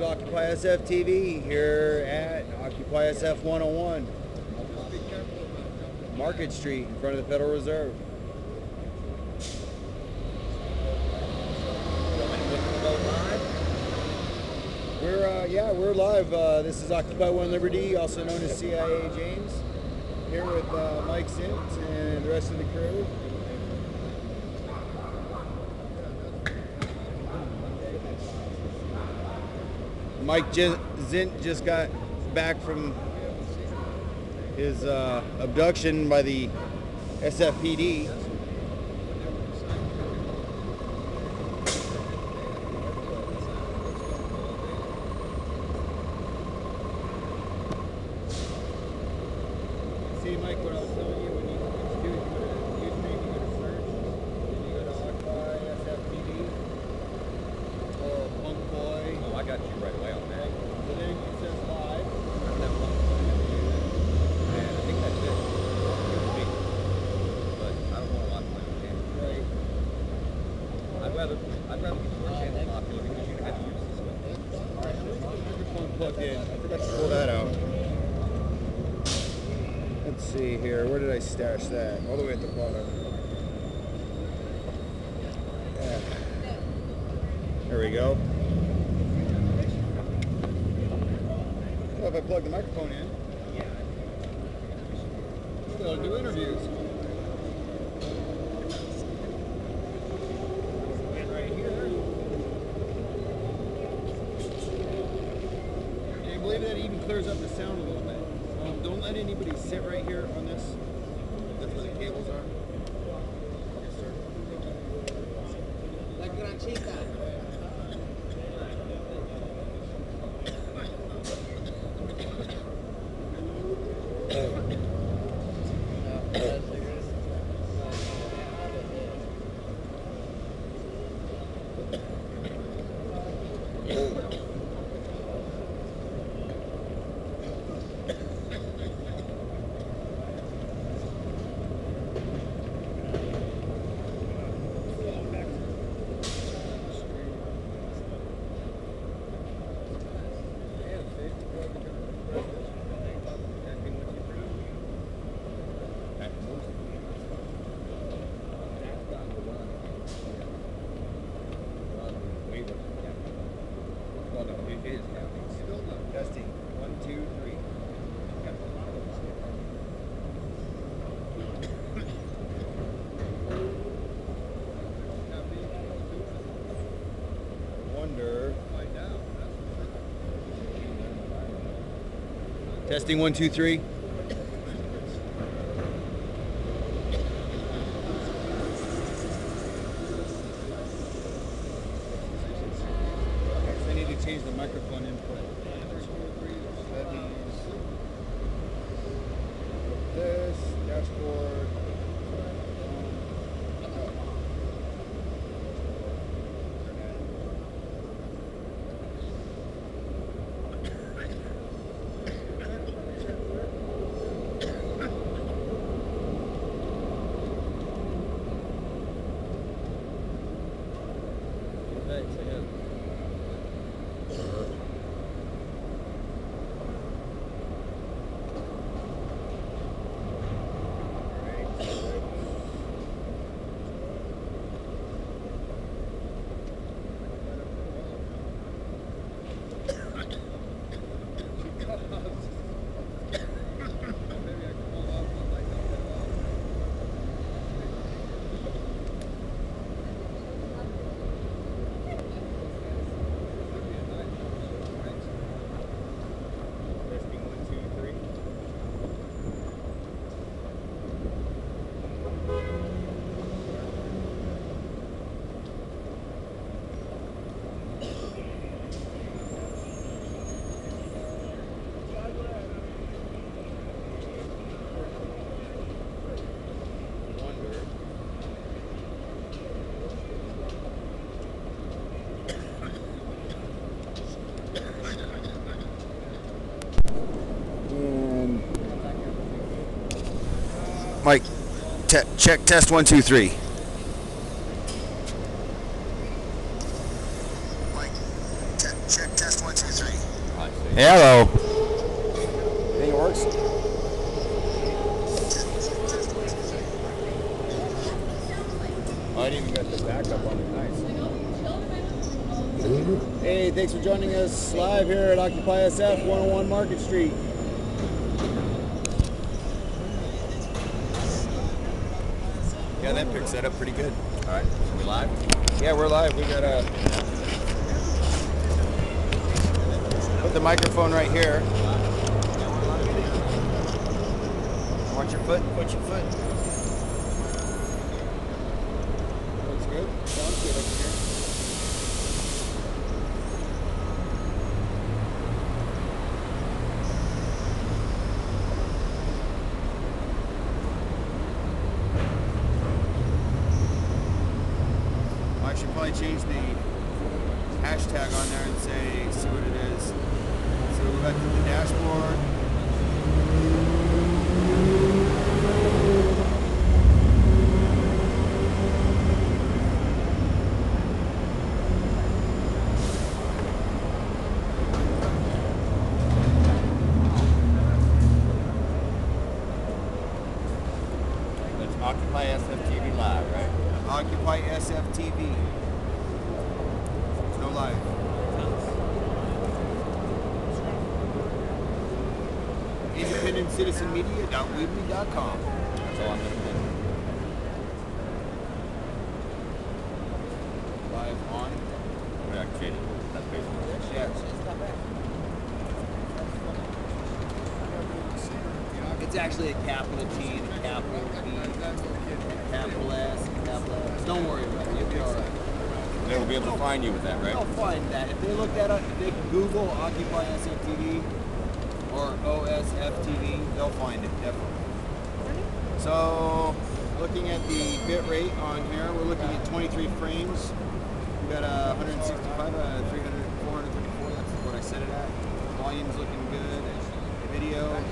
of OccupySFTV here at OccupySF 101, Market Street in front of the Federal Reserve. We're live. This is Occupy One Liberty, also known as CIA James, here with Mike Zint and the rest of the crew. Mike Zint just got back from his abduction by the SFPD. See, Mike, what I was telling you, when you do is you go to YouTube, you go to search, then you go to OccupySFTV, or Punk Boy. Oh, I got you right away on that. So then it says live. And I think that's it. But I don't want to watch my own channel. Right. I'd rather keep your channel popular because you know how to use this stuff. Alright, so let's get the microphone plugged in. I forgot to pull that out. Let's see here. Where did I stash that? All the way at the bottom. Yeah. There we go. Well, if I plug the microphone in, we'll do interviews. And right here. Can you believe that even clears up the sound a little bit? Don't let anybody sit right here on this. That's where the cables are. Yes, sir. La granchita. Testing. 1, 2, 3. Wonder. Testing 1, 2, 3. I need to change the microphone input. That means this dashboard. Mike, check test 1, 2, 3. Mike, check test 1, 2, 3. Hello. Think it works? Oh, I didn't even get the backup on it. Nice. Hey, thanks for joining us live here at OccupySF 101 Market Street. Yeah, that picks that up pretty good. All right, so we live? Yeah, we're live. We got put the microphone right here. Watch your foot. Watch your foot. Looks good. Sounds good up here. I should probably change the hashtag on there and see what it is. So we'll go back to the dashboard. It's OccupySFTV live, right? OccupySFTV. No live. IndependentCitizenMedia.weebly.com. That's all I'm going to do. Live on. We activated that Facebook. Yeah. It's actually a capital T and a capital B, capital S, and capital S. Don't worry about it. You'll be all right. They will be able to find you with that, right? They'll find that. If they look that up, if they Google OccupySFTV or OSFTV, they'll find it, definitely. So, looking at the bit rate on here, we're looking at 23 frames. We've got 165, 300, 434, that's what I set it at. Volume's looking good. Video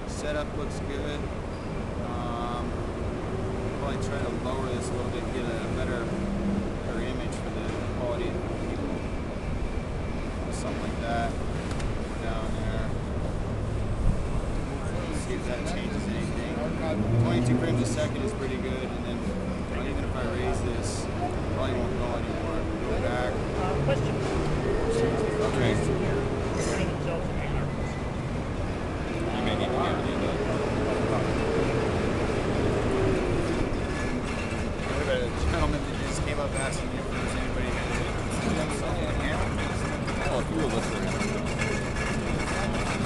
setup looks good. Probably try to lower this a little bit and get a better image for the quality of the people. Something like that. Down there. See if that changes anything. 22 frames a second is pretty good, and then even if I raise this, probably won't go anymore. Go back. Okay. You may need to give me the... A gentleman that just came up asking if there's anybody that Oh, a few of us are...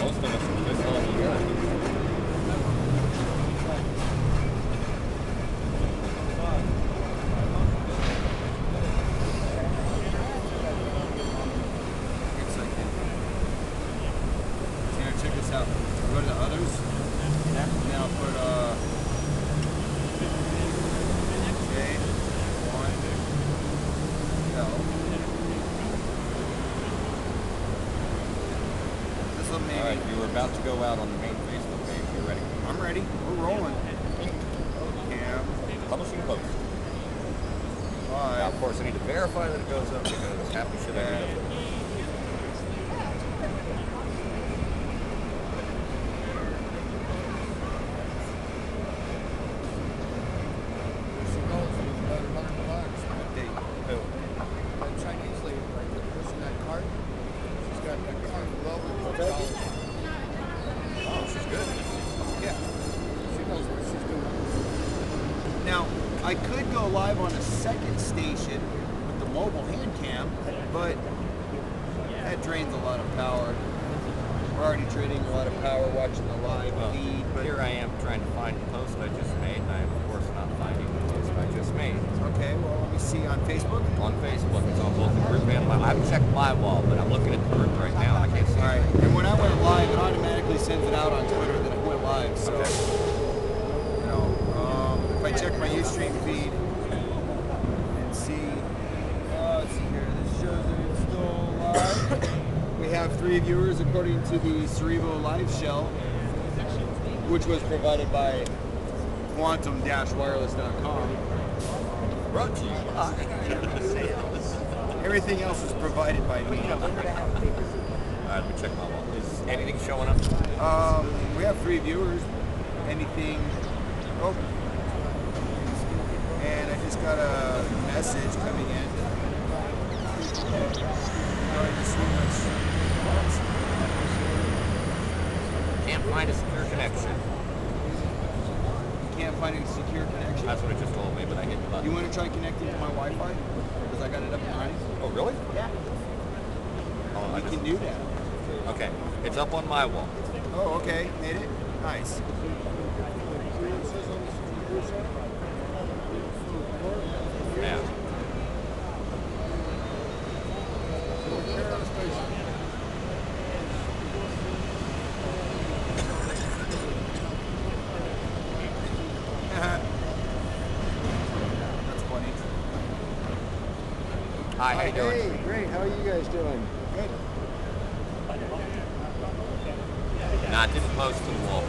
Most of us are just on here. Check this out. I'll go to the others, and then I'll put J1L. This little maybe. All right, you were about to go out on the main Facebook page. You ready? I'm ready. We're rolling. Cam. Publishing post. Now, of course, I need to verify that it goes up because half the shit I do. Now, I could go live on a second station with the mobile hand cam, but that drains a lot of power. We're already draining a lot of power watching the live feed. But here I am trying to find the post I just made, and I am, of course, not finding the post I just made. Okay, well, let me see on Facebook. On Facebook, it's on both the group and my... I haven't checked my wall, but I'm looking at the group right now, and I can't see it. All right, and when I went live, it automatically sends it out on Twitter that I went live, so... Okay. You know, if I check my Ustream feed and see... let's see here, this shows that it's still live. We have 3 viewers according to the Cerebro Live Shell, which was provided by quantum-wireless.com. Brought to you by... Everything else is provided by me. Alright, let me check my wall. Is anything showing up? We have 3 viewers. Anything? Oh. And I just got a message coming in. Can't find a secure connection. You can't find a secure connection? That's what it just told me, but I hit the button. You want to try connecting to my Wi-Fi? Because I got it up and running. Oh, really? Yeah. Oh, You can do that. Okay, it's up on my wall. Oh, okay. Made it? Nice. Yeah. That's funny. Hi, how you doing? Hey, great. How are you guys doing? Good. Nah, it didn't post to the wall.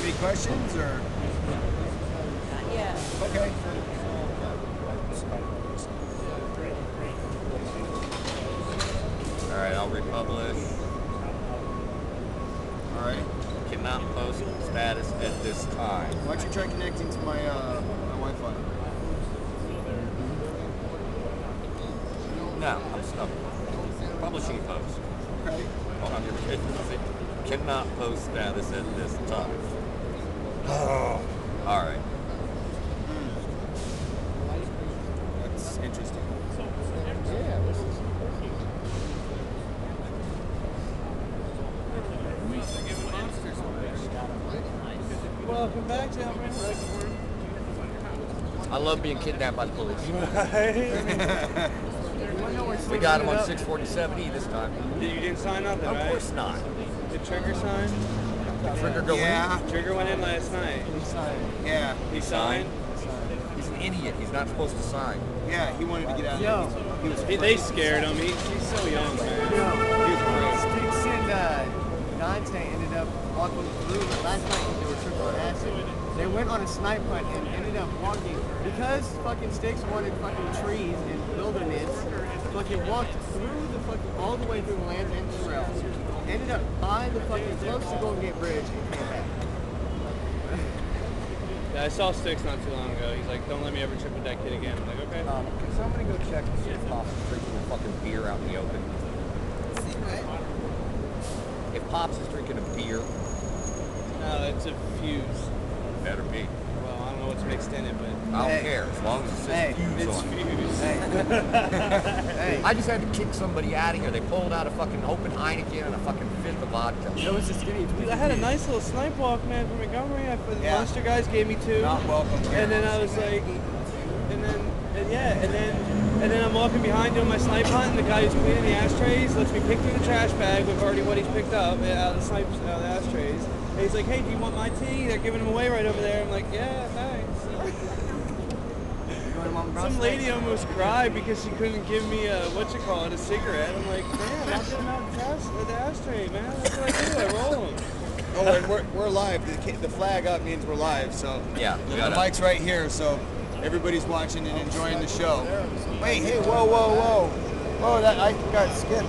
Any questions or? Yeah. Okay. Alright, I'll republish. All right. Cannot post status at this time. Why don't you try connecting to my my Wi-Fi? No, I'm stuck. Publishing post. Okay. Hold on, it cannot post status at this time. Oh, all right. That's interesting. Yeah, this is Welcome back, gentlemen. I love being kidnapped by the police. Right. We got him on 647E this time. You didn't sign up, then, Of right? course not. Did Trigger sign? The trigger go Yeah. Trigger went in last night. Yeah. He signed? in. He's an idiot. He's not supposed to sign. Yeah. He wanted to get out. Yo. Of there. He was. They scared him. He's so young, man. He was afraid. Sticks and Dante ended up walking through last night. They were tripping on acid. They went on a snipe hunt and ended up walking because fucking Sticks wanted fucking trees and wilderness. Fucking walked through the fucking all the way through the land and trails. Ended up by the fucking close to Golden Gate Bridge and came back. Yeah, I saw Sticks not too long ago. He's like, don't let me ever trip with that kid again. I'm like, okay. Can somebody go check and see if Pops is drinking a fucking beer out in the open? If Pops is drinking a beer, No, it's a fuse. better be. Well, I don't know what's mixed in it, but I don't Hey. care as long as it says Hey. fuse it's on it. fuse. Hey. Hey. I just had to kick somebody out of here. They pulled out a fucking open Heineken and a fucking fifth of vodka. It was a skinny. Dude, I had a nice little snipe walk, man, from Montgomery. The Yeah. Monster guys gave me 2. Not welcome. Here. And then I was like, and then I'm walking behind doing my snipe hunt, and the guy who's cleaning the ashtrays lets me pick through the trash bag with already what he's picked up out of the ashtrays. And he's like, hey, do you want my tea? They're giving them away right over there. I'm like, yeah, thanks. Some lady almost cried because she couldn't give me a cigarette. I'm like, man, I'll get them out of the ashtray, man. That's what I do. I roll them. Oh, and we're live. The flag up means we're live. So Yeah, we the got it. mic's right here. So everybody's watching and enjoying the show. Wait, hey, whoa! Oh, that I got skipped.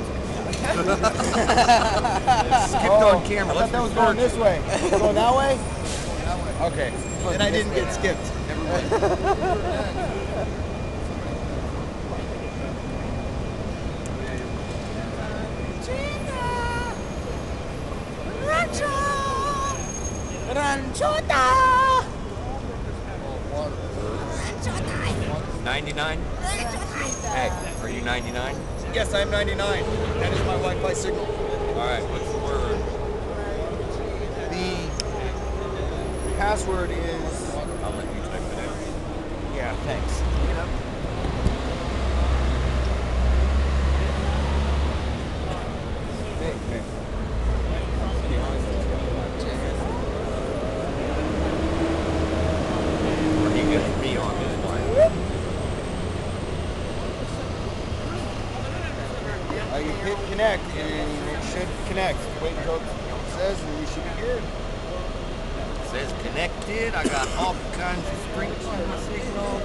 Skipped on camera. I Let's thought that was restart going this way. Going that way? Okay. And I didn't get skipped. Never mind. Ranchota! 99? Hey, are you 99? Yes, I'm 99. That is my Wi-Fi signal. All right, what's the word? The password is. I'll let you type it in. Yeah, thanks. Hey. Or he gets me on this line. You hit connect and it should connect. Wait until it says and we should be good. Says connected. I got all kinds of strings on my signal.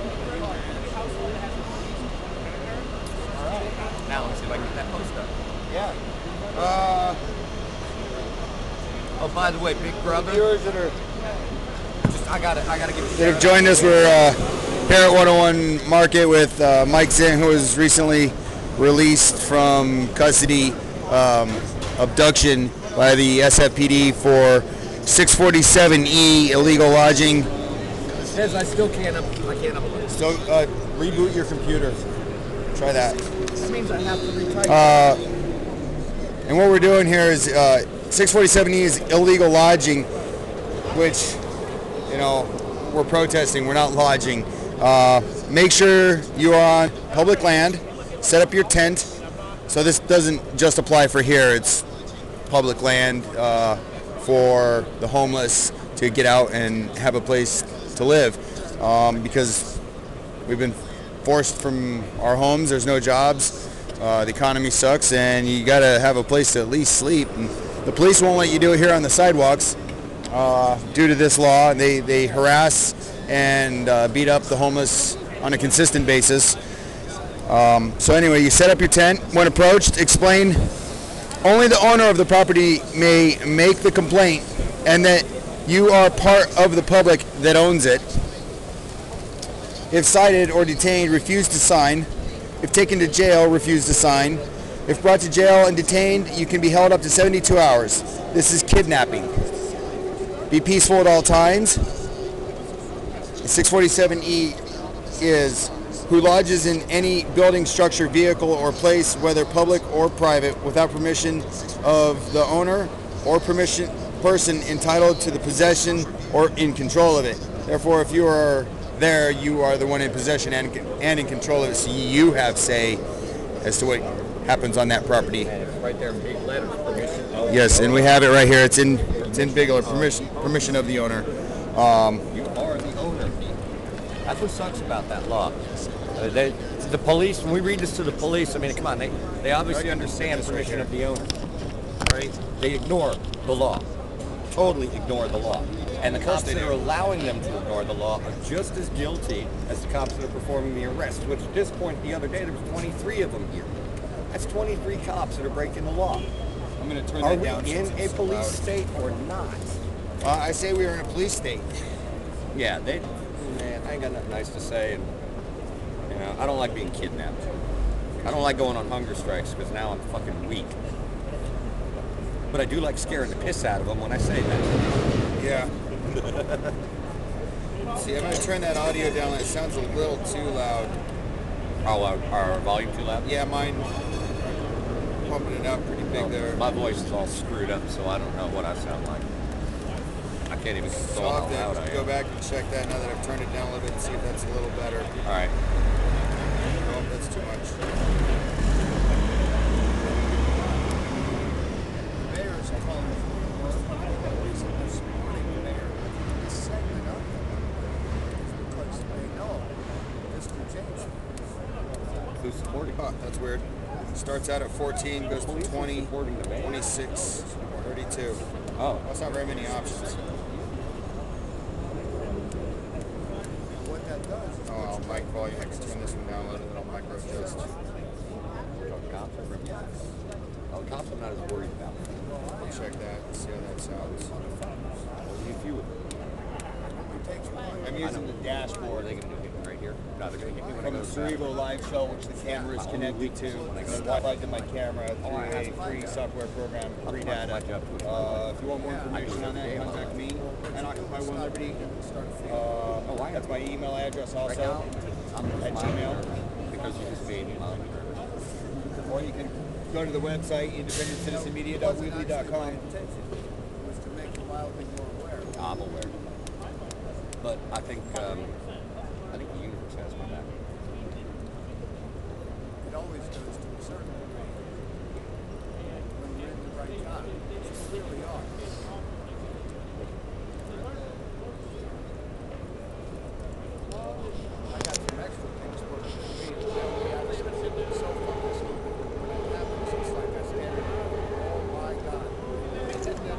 Now let's see if I can get that post up. Yeah. Oh, by the way, big brother. Viewers that are I gotta give you. that have joined us, we're here at 101 Market with Mike Zinn, who was recently released from custody, abduction by the SFPD for 647E illegal lodging. It says I still can't upload. So reboot your computer. Try that. That means I have to retype. And what we're doing here is 647E is illegal lodging, which, you know, we're protesting. We're not lodging. Make sure you are on public land. Set up your tent. So this doesn't just apply for here. It's public land for the homeless to get out and have a place to live, because we've been forced from our homes. There's no jobs. The economy sucks, and you got to have a place to at least sleep. And the police won't let you do it here on the sidewalks due to this law. They harass and beat up the homeless on a consistent basis. So anyway, you set up your tent. When approached, explain only the owner of the property may make the complaint, and that you are part of the public that owns it. If cited or detained, refuse to sign. If taken to jail, refuse to sign. If brought to jail and detained, you can be held up to 72 hours. This is kidnapping. Be peaceful at all times. 647E is who lodges in any building, structure, vehicle, or place, whether public or private, without permission of the owner or person entitled to the possession or in control of it. Therefore, if you are there, you are the one in possession and in control of it, so you have say as to what happens on that property. And it's right there in big letters, permission. Yes, and we have it right here. It's in big letters, permission of the owner. You are the owner. That's what sucks about that law. The police, when we read this to the police, I mean, come on, they obviously understand permission of the owner, right? They ignore the law, totally ignore the law. And the cops that are allowing them to ignore the law are just as guilty as the cops that are performing the arrest, which at this point the other day there was 23 of them here. That's 23 cops that are breaking the law. I'm going to turn Are that down. we in a police state or not? I say we are in a police state. Yeah, man, I ain't got nothing nice to say. And, you know, I don't like being kidnapped. I don't like going on hunger strikes because now I'm fucking weak. But I do like scaring the piss out of them when I say that. Yeah. See, I'm going to turn that audio down. It sounds a little too loud. Oh, our volume too loud? Yeah, mine pumping it up pretty big there. My voice is all screwed up, so I don't know what I sound like. I can't even So control I'll how loud I have to am. go back and check that now that I've turned it down a little bit and see if that's a little better. All right. Oh, that's too much. Who's supporting? Oh, that's weird. Starts out at 14, goes to 20, 26, 32. Oh. That's not very many options. Oh, well, mic volume. I can turn this one down a little bit. I'll micro adjust. Oh, cops I'm not as worried about. I'll check that and see how that sounds. If you would. I'm using the What are dashboard they going to do? Hit me right here? No, they're going to hit me when I from go the to Cerebro live show, which the camera is connected to. And I plugged in my camera through a free software program, free data. If you want more information on that, contact me at Occupy One Liberty. That's my email address also at Gmail. Because you just made me mine. Or you can go to the website, independentcitizenmedia.weebly.com. I'm aware. But I think the universe has my back. It always goes to a certain degree when you're in the right time. You clearly are. I got some extra things for me. I was so focused on when it happens, it's like I stand there, oh my God. And then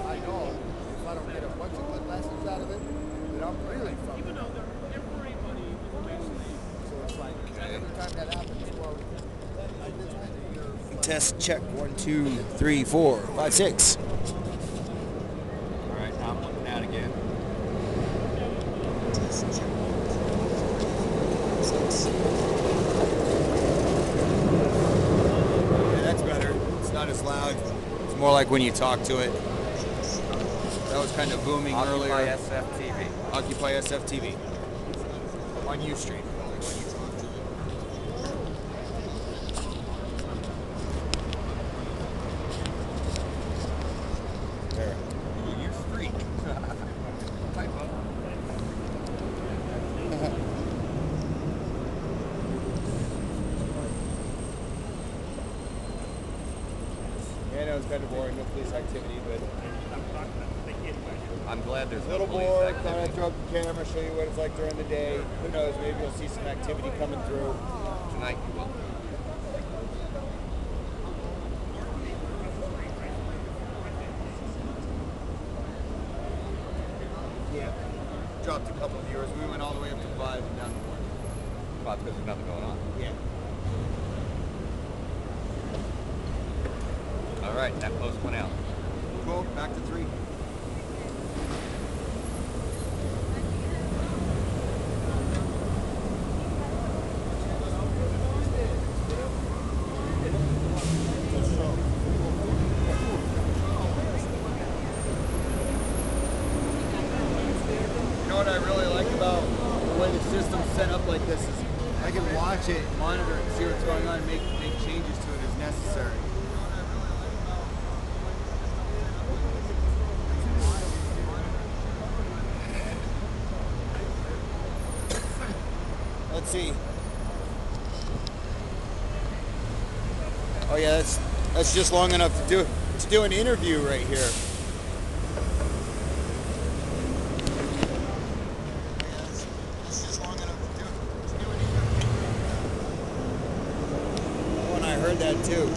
I know if I don't get a bunch of good lessons out of it, that I'm really fucked. Even though they're free money, so it's like every time that happens, well, I did Test check. 1, 2, 3, 4, 5, 6. All right, now I'm looking out again. Yeah, that's better. It's not as loud. It's more like when you talk to it. That was kind of booming earlier. OccupySFTV. OccupySFTV. On Ustream. There. You freak. Typo. Yeah, no, it's kind of boring. No police activity, but I'm glad there's a little no police bored. activity. Thought I'd throw up the camera, show you what it's like during the day. Who knows? Maybe you'll see some activity coming through. Tonight you will. Yeah. Dropped a couple of viewers. We went all the way up to 5 and down to 1. Well, because there's nothing going on. Yeah. All right, that post went out. Cool. Back to 3. You know what I really like about the way the system's set up like this is I can watch it, monitor it, see what's going on, and make changes to it as necessary. Let's see. Oh yeah, that's just long enough to do an interview right here. When I heard that too,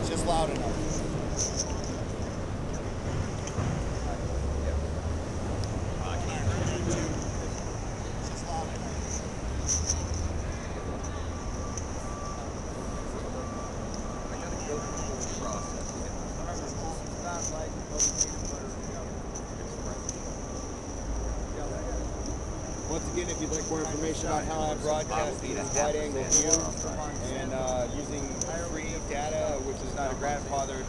it's just loud enough. Once again, if you'd like more information about how I broadcast these wide-angle view and using free data, which is not a grandfathered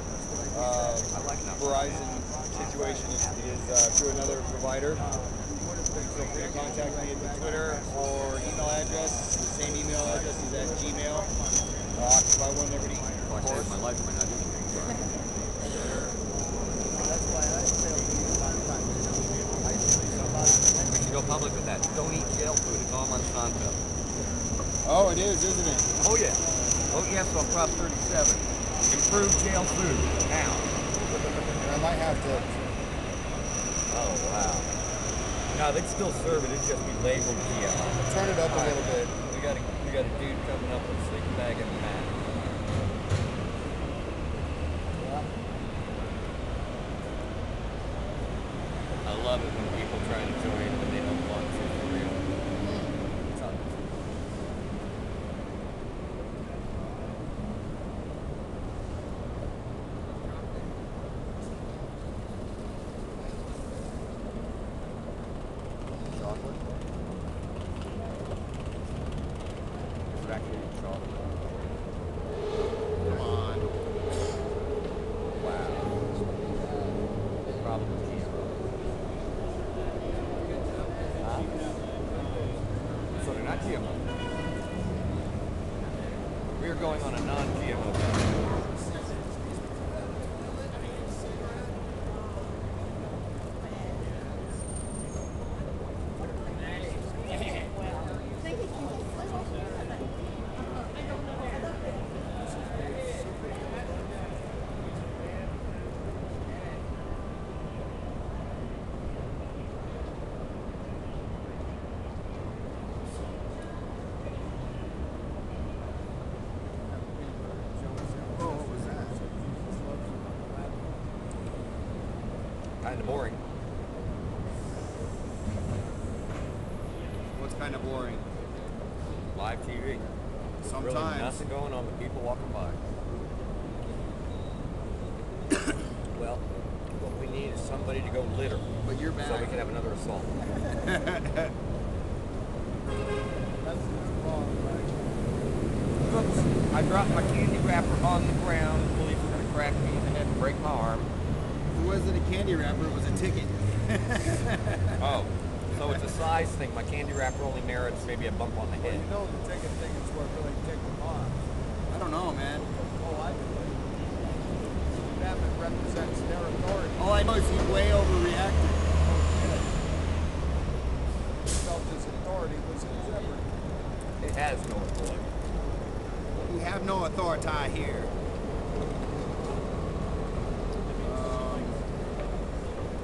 Verizon situation, it is through another provider. Feel free to contact me at the Twitter or email address. The same email address is at Gmail. Occupy One Liberty. Well, I saved my life by not doing anything. We should go public with that. Don't eat jail food. It's all Monsanto. Oh, it is, isn't it? Oh, yeah. Oh, yes, on Prop 37. Improve jail food. Now. I might have to. Oh, wow. No, they'd still serve it. It'd just be labeled GMO. Turn it up a little bit. We got a dude coming up with a sleeping bag and a mat. I love it when people try to join when they don't want to for real. It's on. Chocolate? Is it actually chocolate? Come on. Wow. Probably GMO. So they're not GMO. We are going on a non-GMO diet. Kind of boring. What's kind of boring? Live TV. There's really Sometimes. nothing going on but people walking by. somebody to go litter. But you're So we back. can have another assault. Oops, I dropped my candy wrapper on the ground. The police were going to crack me in the head and break my arm. It wasn't a candy wrapper, it was a ticket. Oh, so it's a size thing. My candy wrapper only merits maybe a bump on the head. You know the ticket thing is what really ticked them off. I don't know, man. Oh, I do. That represents their authority. All I know is he way overreacted. He felt his authority was in jeopardy. It has no authority. We have no authority here.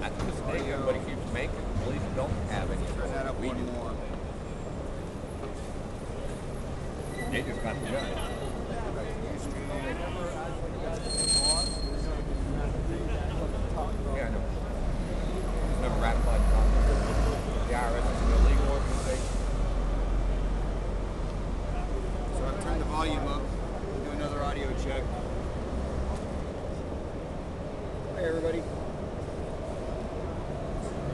That's a mistake everybody keeps making. Police don't have any. Turn that up We one do. more. They just got the gun. Yeah, I know. It's never ratified the contract. The IRS is an illegal organization. So I've turned the volume up. Do another audio check. Hey everybody.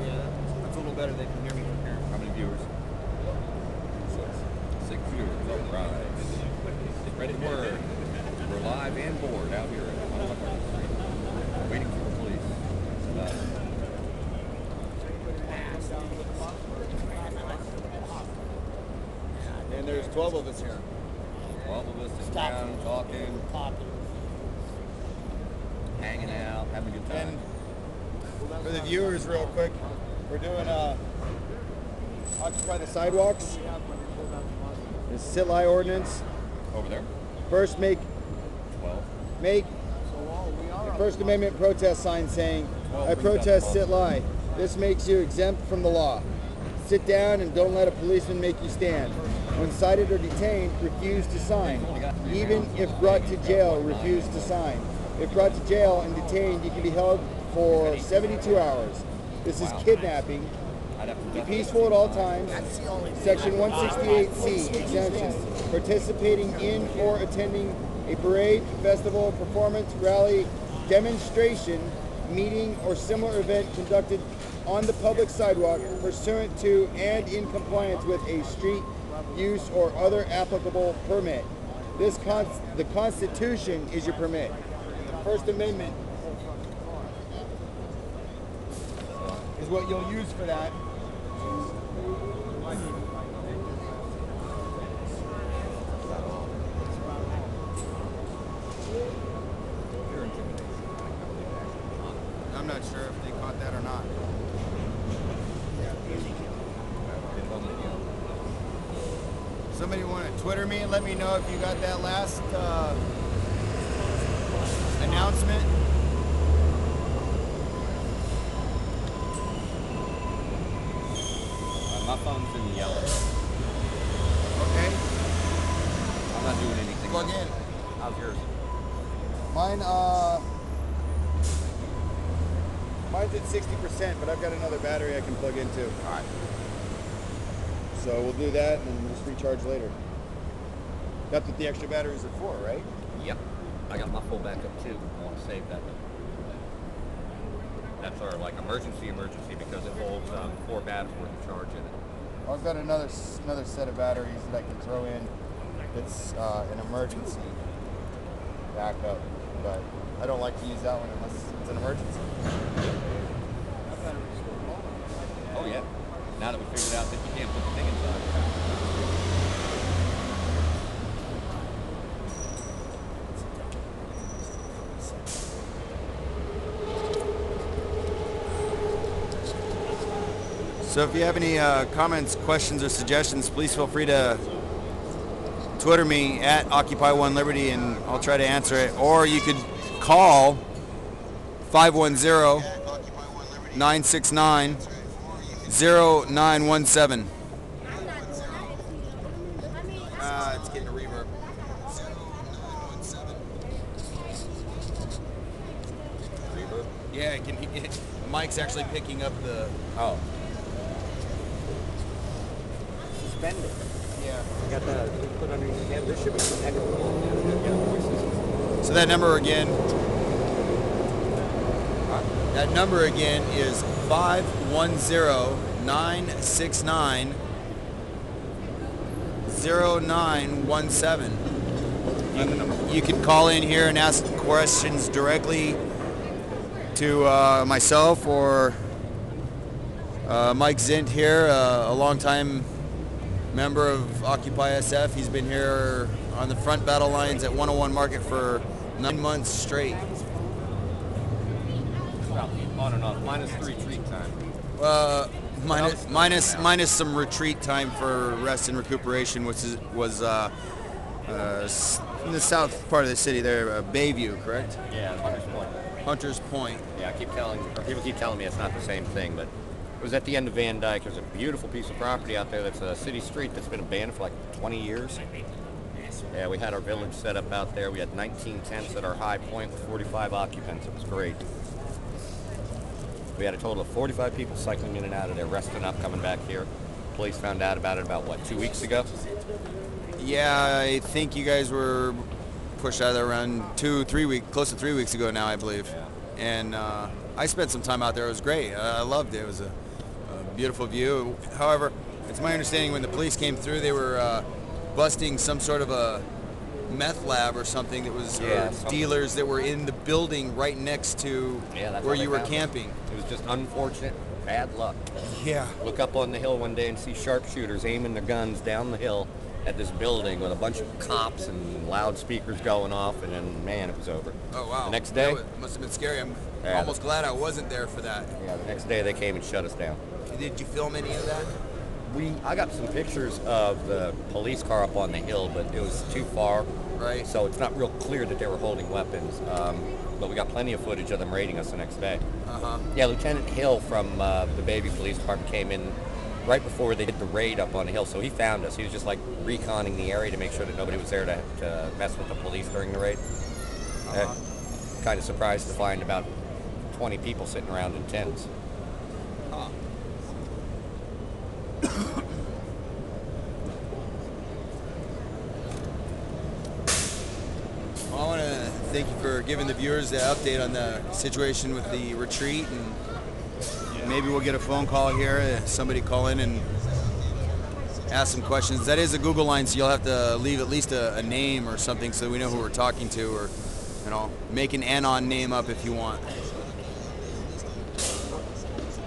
Yeah, that's a little better. They can hear me from here. How many viewers? Six viewers. All right. Spread the word. We're live and board out here at 100 Street, waiting for the police. And there's 12 of us here. 12 of us sitting down, talking, hanging out, having a good time. And for the viewers, real quick, we're doing Occupy the Sidewalks. The sit-lie ordinance. Over there? First, make 12. a First Amendment protest sign saying, "I protest sit-lie." This makes you exempt from the law. Sit down and don't let a policeman make you stand. When cited or detained, refuse to sign. Even if brought to jail, refuse to sign. If brought to jail and detained, you can be held for 72 hours. This is kidnapping. Be peaceful at all times. Section 168C, exemptions. Participating in or attending a parade, festival, performance, rally, demonstration, meeting, or similar event conducted on the public sidewalk pursuant to and in compliance with a street use or other applicable permit. The Constitution is your permit. The First Amendment is what you'll use for that. I'm not sure if they caught that or not. Somebody want to Twitter me and let me know if you got that last announcement. My phone's in yellow. Okay. I'm not doing anything. Plug in. How's yours? Mine's at 60%, but I've got another battery I can plug in too. All right. So we'll do that and then just recharge later. That's what the extra batteries are for, right? Yep. I got my full backup too. I want to save that. That's our like emergency because it holds 4 batteries worth of charge in it. I've got another set of batteries that I can throw in. It's an emergency backup, but I don't like to use that one unless it's an emergency. Oh yeah. Now that we figured out that you can't put the thing inside. So if you have any comments, questions, or suggestions, please feel free to Twitter me at Occupy1Liberty and I'll try to answer it. Or you could call 510-969-0917. It's getting a reverb. Reverb? Yeah, the mic's actually picking up the... Oh. Suspended. Yeah. You got that put underneath again. There should be some echo. So that number again. Huh? That number again is 510-969-0917. You can call in here and ask questions directly to myself or Mike Zint here, a longtime member of Occupy SF. He's been here on the front battle lines at 101 Market for 9 months straight. On and off, minus the retreat time. Minus some retreat time for rest and recuperation, which was in the south part of the city there, Bayview, correct? Yeah, Hunter's Point. Hunters Point. Yeah, people keep telling me it's not the same thing, but it was at the end of Van Dyke. There's a beautiful piece of property out there that's a city street that's been abandoned for like 20 years. Yeah, we had our village set up out there. We had 19 tents at our high point with 45 occupants. It was great. We had a total of 45 people cycling in and out of there, resting up, coming back here. Police found out about it about, what, 2 weeks ago? Yeah, I think you guys were pushed out of there around 2-3 weeks, close to 3 weeks ago now, I believe. Yeah. And I spent some time out there. It was great. I loved it. It was a beautiful view. However, it's my understanding when the police came through, they were busting some sort of a meth lab or something that was dealers that were in the building right next to where you were camping. It was just unfortunate, bad luck. Yeah. Look up on the hill one day and see sharpshooters aiming their guns down the hill at this building with a bunch of cops and loudspeakers going off, and then, man, it was over. Oh, wow. The next day? That must have been scary. I'm almost glad I wasn't there for that. Yeah, the next day they came and shut us down. Did you film any of that? I got some pictures of the police car up on the hill, but it was too far. Right. So it's not real clear that they were holding weapons. But we got plenty of footage of them raiding us the next day. Uh-huh. Yeah, Lieutenant Hill from the Bayview Police Department came in right before they did the raid up on the hill, so he found us. He was just like reconning the area to make sure that nobody was there to mess with the police during the raid. Kind of surprised to find about 20 people sitting around in tents. Huh. Well, I want to thank you for giving the viewers the update on the situation with the retreat, and maybe we'll get a phone call here, somebody call in and ask some questions. That is a Google line, so you'll have to leave at least a name or something so we know who we're talking to, or make an anon name up if you want.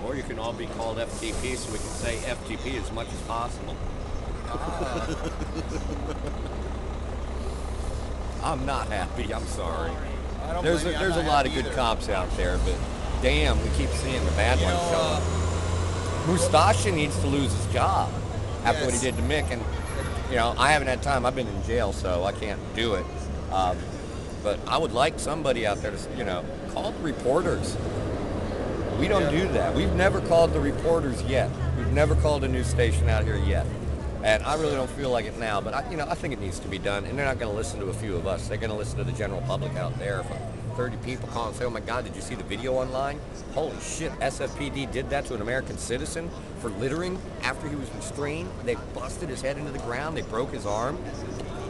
Or you can all be called FTP, so we can say FTP as much as possible. I'm not happy, I'm sorry. There's a lot of good cops out there, but damn, we keep seeing the bad ones show up. Mustasha needs to lose his job after what he did to Mick, and I haven't had time. I've been in jail, so I can't do it. But I would like somebody out there to, call the reporters. We don't do that. We've never called the reporters yet. We've never called a news station out here yet. And I really don't feel like it now, but I think it needs to be done. And they're not going to listen to a few of us. They're going to listen to the general public out there. If 30 people call and say, "Oh my God, did you see the video online? Holy shit, SFPD did that to an American citizen for littering after he was restrained. They busted his head into the ground. They broke his arm."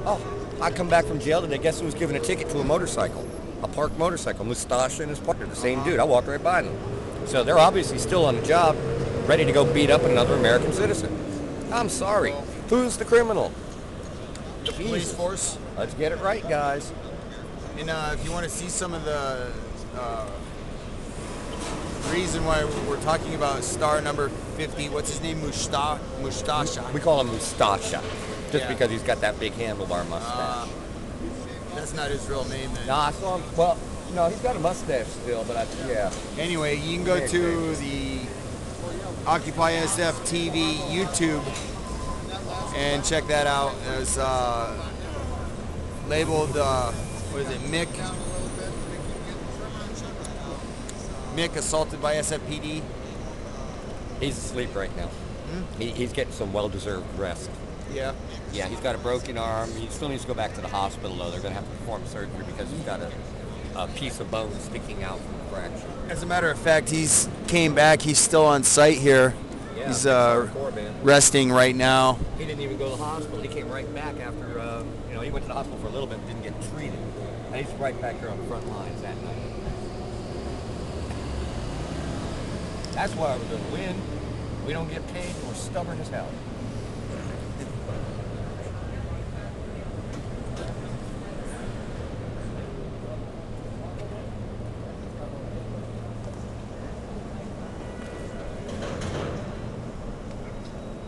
Oh, I come back from jail today. Guess who was given a ticket to a motorcycle? A parked motorcycle. Mustasha and his partner, the same dude. I walked right by them. So they're obviously still on the job, ready to go beat up another American citizen. I'm sorry. Who's the criminal? The police force. Let's get it right, guys. And if you want to see some of the reason why we're talking about star number 50, what's his name? Mustasha. We call him Mustasha, just because he's got that big handlebar mustache. That's not his real name then. No, I saw him. Well, no, he's got a mustache still, but yeah. Anyway, you can go to the OccupySFTV YouTube and check that out. It's labeled, what is it, Mick assaulted by SFPD. He's asleep right now. He's getting some well-deserved rest. Yeah. Yeah, he's got a broken arm. He still needs to go back to the hospital, though. They're going to have to perform surgery because he's got a piece of bone sticking out from the fracture. As a matter of fact, he's came back. He's still on site here. Yeah, he's resting right now. He didn't even go to the hospital. He came right back after, he went to the hospital for a little bit and didn't get treated. And he's right back here on the front lines that night. That's why we're gonna win. We don't get paid. We're stubborn as hell.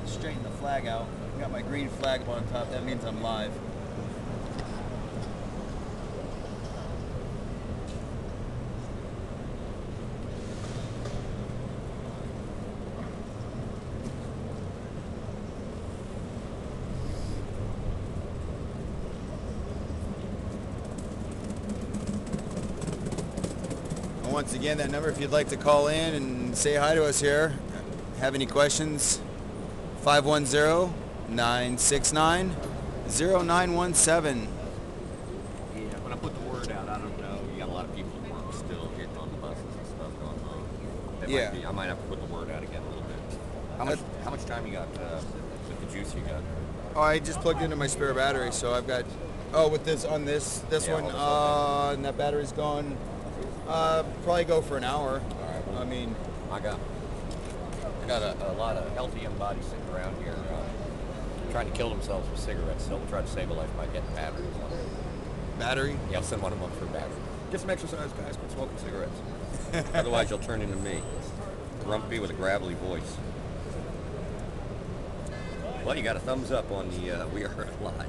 Straighten the flag out. Got my green flag on top. That means I'm live. And once again, that number, if you'd like to call in and say hi to us here, have any questions, 510-969-0917. Yeah, when I put the word out, I don't know. You got a lot of people at work still getting on the buses and stuff going on. I might have to put the word out again a little bit. How much time you got with the juice you got? Oh, I just plugged into my spare battery, so I've got. Oh, with this on this Yeah, one, all and that battery's gone. Probably go for an hour. All right. Well, I mean, I got a lot of healthy young bodies sitting around here trying to kill themselves with cigarettes. So we'll try to save a life by getting batteries. battery. Yeah, I'll send one of them up for a battery. Get some exercise, guys. Quit smoking cigarettes. Otherwise, you'll turn into me. Grumpy with a gravelly voice. Well, you got a thumbs up on the We Are Live.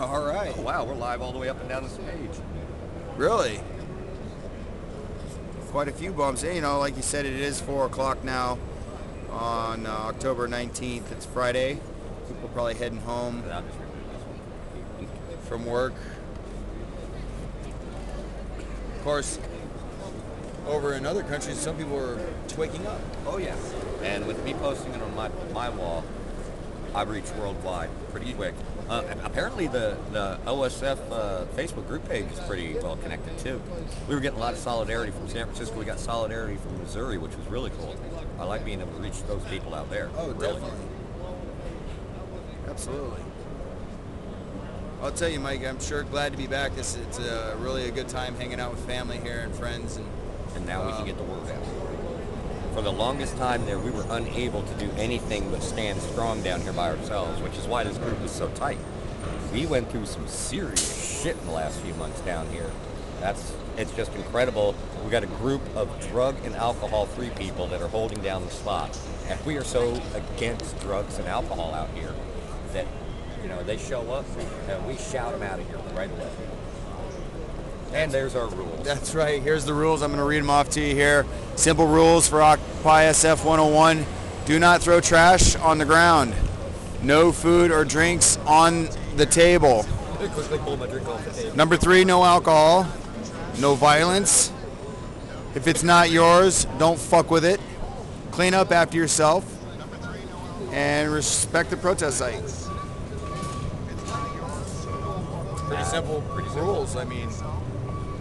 All right. Oh, wow, we're live all the way up and down the stage. Really? Quite a few bumps. Hey, you know, like you said, it is 4 o'clock now on October 19th. It's Friday. People probably heading home I'll just remove this one. from work. Of course, over in other countries, some people are waking up. Oh, yeah. And with me posting it on my wall, I've reached worldwide pretty quick. Apparently the OSF Facebook group page is pretty well connected too. We were getting a lot of solidarity from San Francisco. We got solidarity from Missouri, which was really cool. I like being able to reach those people out there. Oh, really. definitely. Absolutely. I'll tell you, Mike, I'm sure glad to be back. It's really a good time hanging out with family here and friends. And now we can get the word out. For the longest time there, we were unable to do anything but stand strong down here by ourselves, which is why this group is so tight. We went through some serious shit in the last few months down here. It's just incredible. We got a group of drug and alcohol-free people that are holding down the spot. And we are so against drugs and alcohol out here that, you know, they show up and we shout them out of here right away. And there's our rules. That's right. Here's the rules. I'm going to read them off to you here. Simple rules for OccupySF 101. Do not throw trash on the ground. No food or drinks on the table. Quickly pull my drink off the table. Number 3, no alcohol. No violence. If it's not yours, don't fuck with it. Clean up after yourself. And respect the protest site. Pretty simple rules. I mean,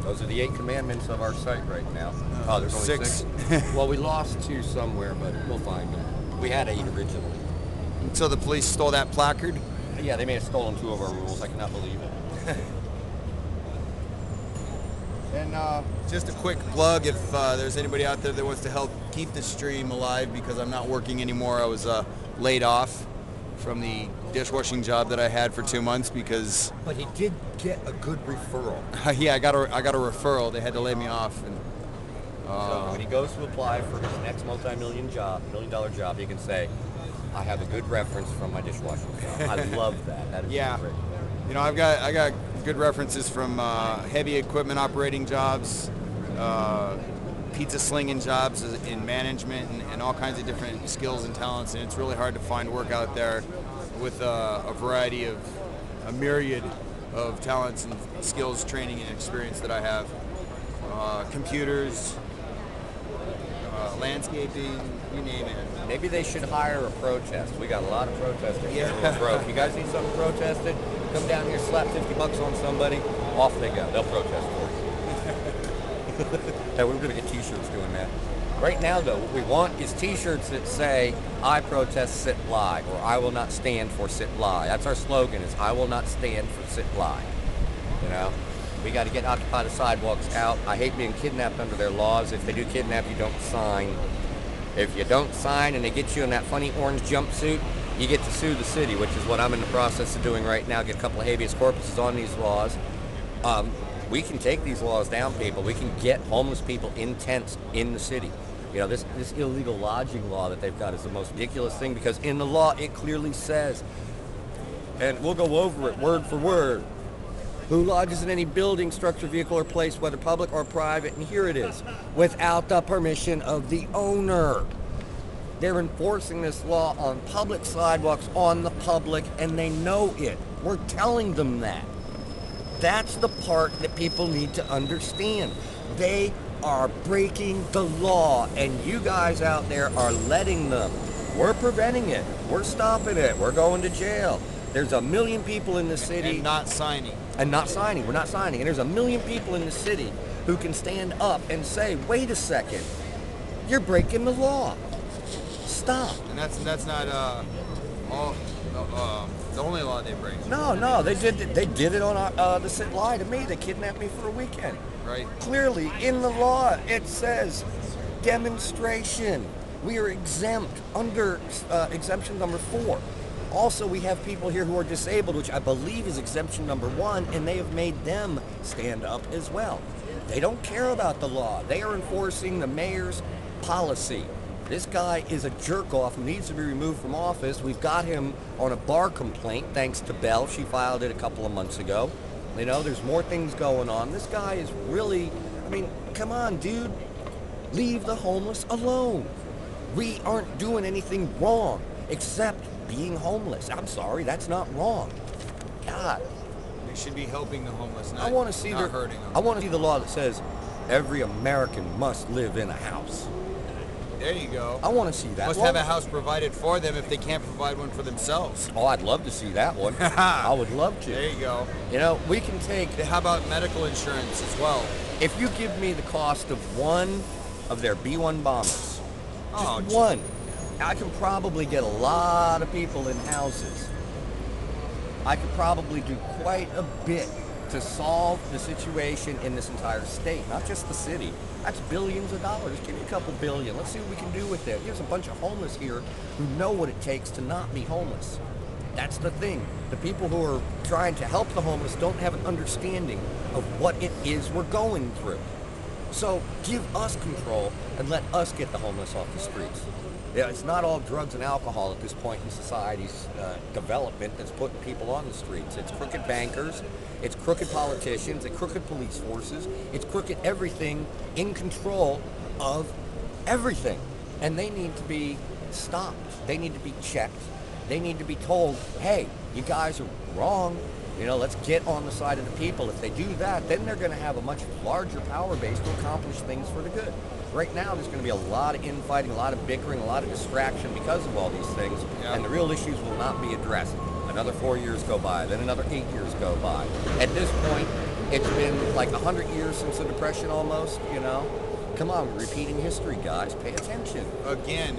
Those are the 8 commandments of our site right now. Oh, there's only 6. 6. Well, we lost 2 somewhere, but we'll find them. We had 8 originally. Until the police stole that placard. Yeah, they may have stolen 2 of our rules. I cannot believe it. And just a quick plug, if there's anybody out there that wants to help keep the stream alive, because I'm not working anymore. I was laid off from the dishwashing job that I had for 2 months because. But he did get a good referral. Yeah, I got a referral. They had to lay me off. And, So when he goes to apply for his next $multi-million job, he can say, I have a good reference from my dishwashing job. I love that. That is yeah, great. you know, I got good references from heavy equipment operating jobs, pizza slinging jobs in management, and all kinds of different skills and talents. And it's really hard to find work out there with a variety of a myriad of talents and skills, training, and experience that I have. Computers, landscaping, you name it. Maybe they should hire a protest. We got a lot of protesters here. Yeah. We're broke. You guys need something protested? Come down here, slap $50 on somebody. Off they go. They'll protest for you. Hey, we're going to get T-shirts doing that. Right now, though, what we want is T-shirts that say, I protest, sit, lie, or I will not stand for sit, lie. That's our slogan, is I will not stand for sit, lie. You know? We got to get Occupy the Sidewalks out. I hate being kidnapped under their laws. If they do kidnap you, don't sign. If you don't sign and they get you in that funny orange jumpsuit, you get to sue the city, which is what I'm in the process of doing right now, get a couple of habeas corpuses on these laws. We can take these laws down, people. We can get homeless people in tents in the city. You know, this illegal lodging law that they've got is the most ridiculous thing, because in the law it clearly says, and we'll go over it word for word, who lodges in any building, structure, vehicle, or place, whether public or private, and here it is, without the permission of the owner. They're enforcing this law on public sidewalks, on the public, and they know it. We're telling them that. That's the part that people need to understand. They are breaking the law, and you guys out there are letting them. We're preventing it. We're stopping it. We're going to jail. There's 1 million people in the city. And not signing. And not signing. We're not signing. And there's 1 million people in the city who can stand up and say, wait a second, you're breaking the law. Stop. And that's not the only law they break. No, they did it on the lie to me. They kidnapped me for a weekend. Right. Clearly, in the law, it says demonstration. We are exempt under exemption number 4. Also, we have people here who are disabled, which I believe is exemption number 1, and they have made them stand up as well. They don't care about the law. They are enforcing the mayor's policy. This guy is a jerk-off who needs to be removed from office. We've got him on a bar complaint, thanks to Belle. She filed it a couple of months ago. You know, there's more things going on. This guy is really, I mean, come on, dude. Leave the homeless alone. We aren't doing anything wrong except being homeless. I'm sorry, that's not wrong. God. They should be helping the homeless, not, I want to see not hurting them. I want to see the law that says every American must live in a house. There you go. I want to see that. Must have a house provided for them if they can't provide one for themselves. Oh, I'd love to see that one. I would love to. There you go. You know, we can take... How about medical insurance as well? If you give me the cost of one of their B-1 bombers, just one, I can probably get a lot of people in houses. I could probably do quite a bit to solve the situation in this entire state, not just the city. That's billions of dollars. Give me a couple billion. Let's see what we can do with it. There's a bunch of homeless here who know what it takes to not be homeless. That's the thing. The people who are trying to help the homeless don't have an understanding of what it is we're going through. So give us control and let us get the homeless off the streets. Yeah, it's not all drugs and alcohol at this point in society's development that's putting people on the streets. It's crooked bankers, it's crooked politicians, it's crooked police forces, it's crooked everything in control of everything. And they need to be stopped. They need to be checked. They need to be told, hey, you guys are wrong. You know, let's get on the side of the people. If they do that, then they're going to have a much larger power base to accomplish things for the good. Right now, there's going to be a lot of infighting, a lot of bickering, a lot of distraction because of all these things, and the real issues will not be addressed. Another 4 years go by, then another 8 years go by. At this point, it's been like 100 years since the Depression almost, you know? Come on, we're repeating history, guys. Pay attention. Again.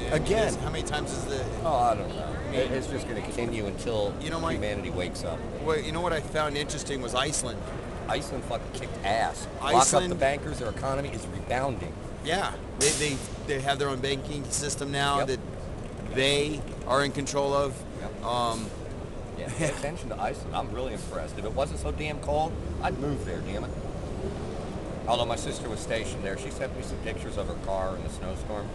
How many times is the... Oh, I don't know. It's just going to continue until humanity wakes up. Well, you know what I found interesting was Iceland. Iceland fucking kicked ass. Lock up the bankers, their economy is rebounding. Yeah, they have their own banking system now that they are in control of. Yeah, pay attention to Iceland. I'm really impressed. If it wasn't so damn cold, I'd move there, damn it. Although my sister was stationed there, she sent me some pictures of her car in the snowstorm.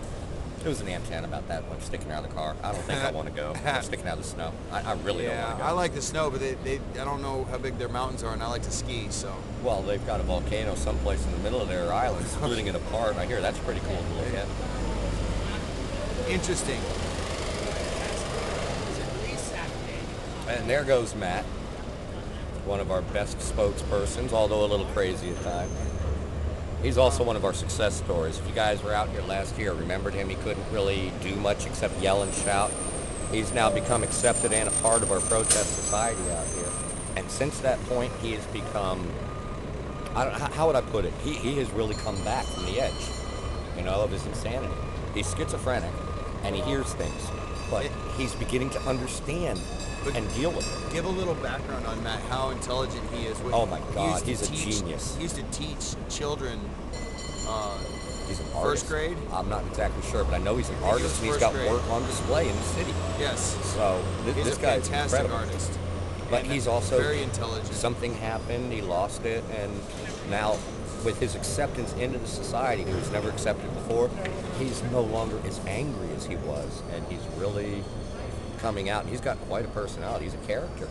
There was an antenna about that much sticking out of the car. I don't think I want to go. Sticking out of the snow. I really don't want to go. I like the snow, but I don't know how big their mountains are, and I like to ski, so. Well, they've got a volcano someplace in the middle of their island, splitting it apart. I hear that's pretty cool to look at. Interesting. And there goes Matt, one of our best spokespersons, although a little crazy at times. He's also one of our success stories. If you guys were out here last year, remembered him, he couldn't really do much except yell and shout. He's now become accepted and a part of our protest society out here. And since that point, he has become, how would I put it? He has really come back from the edge, you know, of his insanity. He's schizophrenic, and he hears things, but he's beginning to understand and deal with it. Give a little background on Matt, how intelligent he is. Oh my God, he's a genius. He used to teach children He's an First artist. grade? I'm not exactly sure, but I know he's an think he artist was and he's first got grade. work on display in the city. Yes. So He's this a guy's fantastic incredible. artist. But And he's also very intelligent. Something happened. He lost it, and now with his acceptance into the society, he was never accepted before. He's no longer as angry as he was, and he's really coming out. He's got quite a personality. He's a character.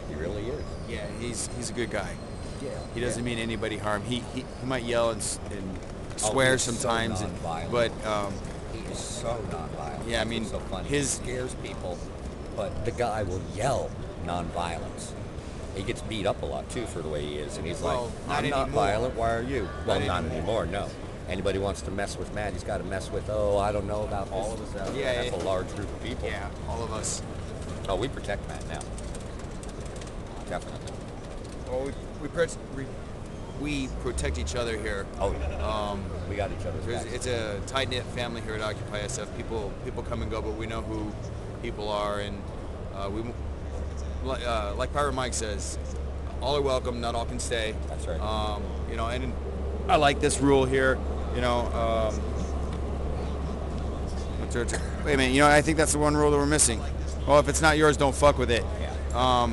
He really is. Yeah, he's a good guy. Yeah. He doesn't mean anybody harm. He might yell and Oh, swear he's so sometimes, nonviolent. but He is so nonviolent. Yeah, I That's mean, what's so funny. his- He scares people, but the guy will yell nonviolence. He gets beat up a lot too for the way he is, and he's Well, like, not "I'm not anymore. violent. Why are you?" Well, Not not anymore. anymore. No. Anybody wants to mess with Matt, he's got to mess with. Oh, I don't know about all of us out there. Yeah, That's yeah. a large group of people. yeah, all of us. Oh, we protect Matt now. Definitely. Well, we protect each other here. Oh, yeah. We got each other's backs. It's a tight knit family here at Occupy SF. People come and go, but we know who people are, and like Pirate Mike says, all are welcome. Not all can stay. That's right. You know, and I like this rule here. You know, wait a minute. You know, I think that's the one rule that we're missing. Well, if it's not yours, don't fuck with it. Yeah.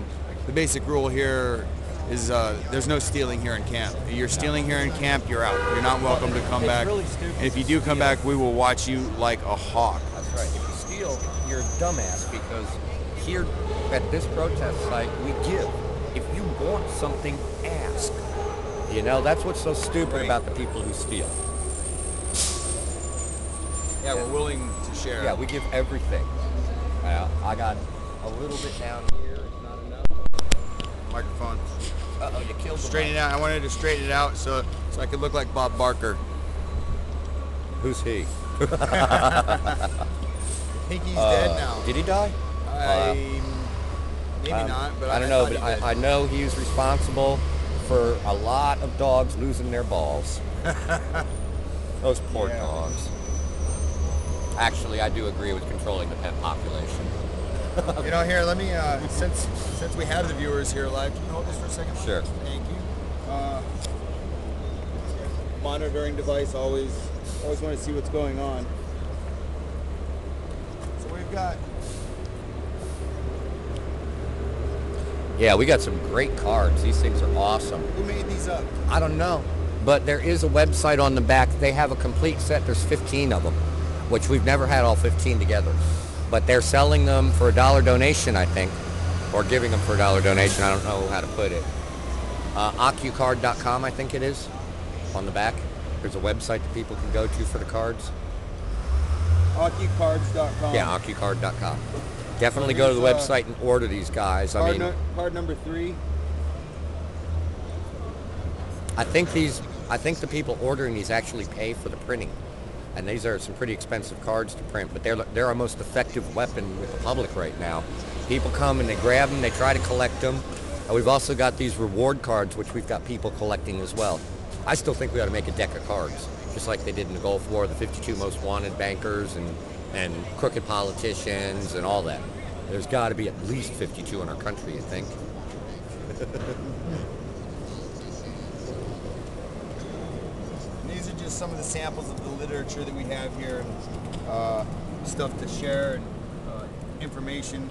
The basic rule here is there's no stealing here in camp. If you're stealing here in camp, you're out. You're not welcome to come It's back. really stupid And if you to do come steal. back, we will watch you like a hawk. That's right. If you steal, you're a dumbass because here at this protest site, we give. If you want something, ask. You know, that's what's so stupid Right. about the people who steal. Yeah, we're willing to share. Yeah, we give everything. I got a little bit down here. It's not enough. Microphone. Uh-oh, you killed the Straighten it mic. out. I wanted to straighten it out so I could look like Bob Barker. Who's he? I think he's dead now. Did he die? Maybe not, but I don't know, thought but he did. I know he was responsible for a lot of dogs losing their balls. Those poor Yeah. dogs. Actually, I do agree with controlling the pet population. You know, here, let me, since we have the viewers here live, can you hold this for a second? Sure. Thank you. Monitoring device, always want to see what's going on. So we've got, Yeah, we got some great cards. These things are awesome. who made these up? I don't know, but there is a website on the back. They have a complete set. There's 15 of them, which we've never had all 15 together. But they're selling them for $1 donation, I think, or giving them for $1 donation. I don't know how to put it. OccupyCard.com, I think it is, on the back. There's a website that people can go to for the cards. OccupyCards.com. Yeah, OccupyCard.com. Definitely go to the Here's, website and order these guys. I mean, Card number 3. I think the people ordering these actually pay for the printing, and these are some pretty expensive cards to print. But they're our most effective weapon with the public right now. People come and they grab them, they try to collect them. We've also got these reward cards, which we've got people collecting as well. I still think we ought to make a deck of cards, just like they did in the Gulf War, the 52 most wanted bankers and crooked politicians and all that. There's got to be at least 52 in our country, you think? These are just some of the samples of the literature that we have here, and stuff to share, and information.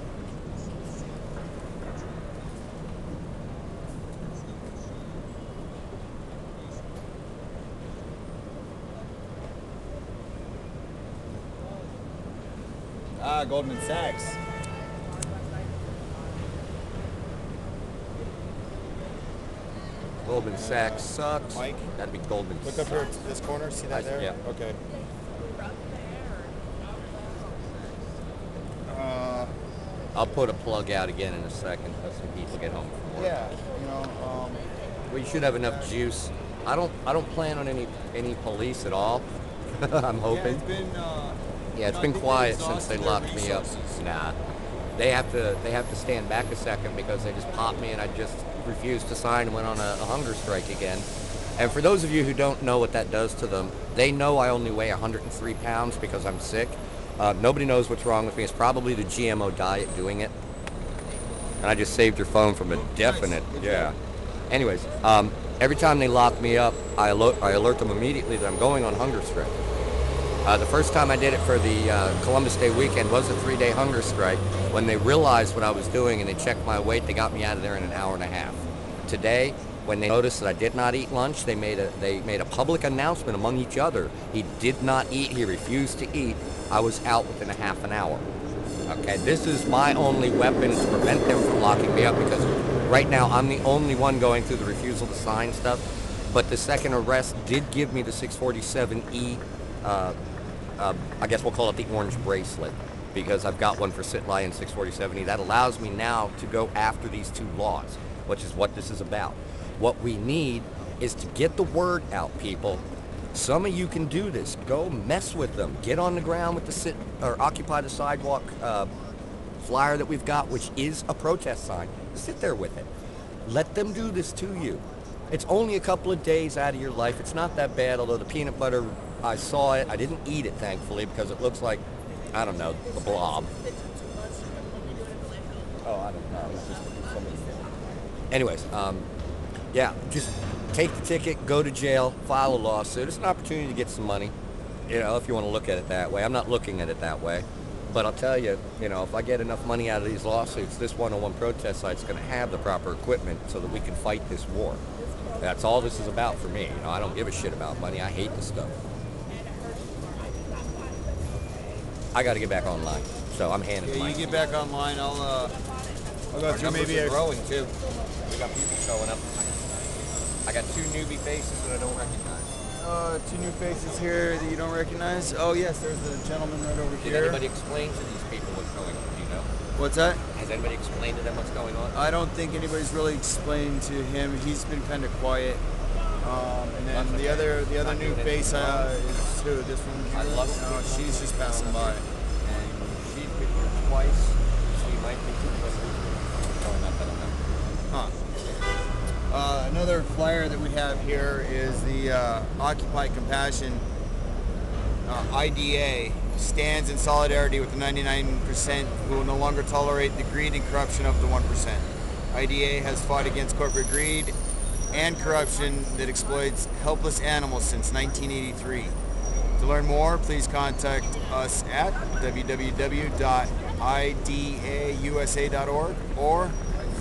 Goldman Sachs. Goldman Sachs sucks. Mike? That'd be Goldman Look Sachs. up here to this corner. See that there? Yeah. Okay. I'll put a plug out again in a second as some people get home from work. Yeah. You know. We should have enough juice. I don't plan on any police at all. I'm hoping. Yeah, It's been quiet since they locked me up. Nah. They have to stand back a second because they just popped me and I just refused to sign and went on a hunger strike again. And for those of you who don't know what that does to them, they know I only weigh 103 pounds because I'm sick. Nobody knows what's wrong with me. It's probably the GMO diet doing it. And I just saved your phone from a definite, Good yeah. job. Anyways, every time they lock me up, I alert them immediately that I'm going on hunger strike. The first time I did it for the Columbus Day weekend was a 3-day hunger strike. When they realized what I was doing and they checked my weight, they got me out of there in an hour and a half. Today, when they noticed that I did not eat lunch, they made a public announcement among each other. He did not eat. He refused to eat. I was out within a half an hour. Okay, this is my only weapon to prevent them from locking me up, because right now I'm the only one going through the refusal to sign stuff. But the second arrest did give me the 647E. I guess we'll call it the orange bracelet, because I've got one for sit, lie, and 647E. That allows me now to go after these two laws, which is what this is about. What we need is to get the word out, people. Some of you can do this. Go mess with them. Get on the ground with the sit or occupy the sidewalk flyer that we've got, which is a protest sign. Sit there with it. Let them do this to you. It's only a couple of days out of your life. It's not that bad, although the peanut butter, I saw it. I didn't eat it, thankfully, because it looks like, I don't know, a blob. Oh, I don't know. It's just something. Anyways, yeah, just take the ticket, go to jail, file a lawsuit. It's an opportunity to get some money, you know, if you want to look at it that way. I'm not looking at it that way. But I'll tell you, you know, if I get enough money out of these lawsuits, this 101 protest site's going to have the proper equipment so that we can fight this war. That's all this is about for me. You know, I don't give a shit about money. I hate the stuff. I got to get back online, so I'm handing Yeah, you get back online. I'll go through maybe a growing too. We got people showing up. I got 2 newbie faces that I don't recognize. 2 new faces here that you don't recognize. Oh yes, there's the gentleman right over Did here. anybody explain to these people what's going on? Do you know? What's that? Has anybody explained to them what's going on? I don't think anybody's really explained to him. He's been kind of quiet. And then the other new face is who? This one? I love it. No, she's just passing by. And she's been here twice. She might be going up. I don't know. Huh. Another flyer that we have here is the Occupy Compassion IDA stands in solidarity with the 99% who will no longer tolerate the greed and corruption of the 1%. IDA has fought against corporate greed and corruption that exploits helpless animals since 1983. To learn more, please contact us at www.idausa.org or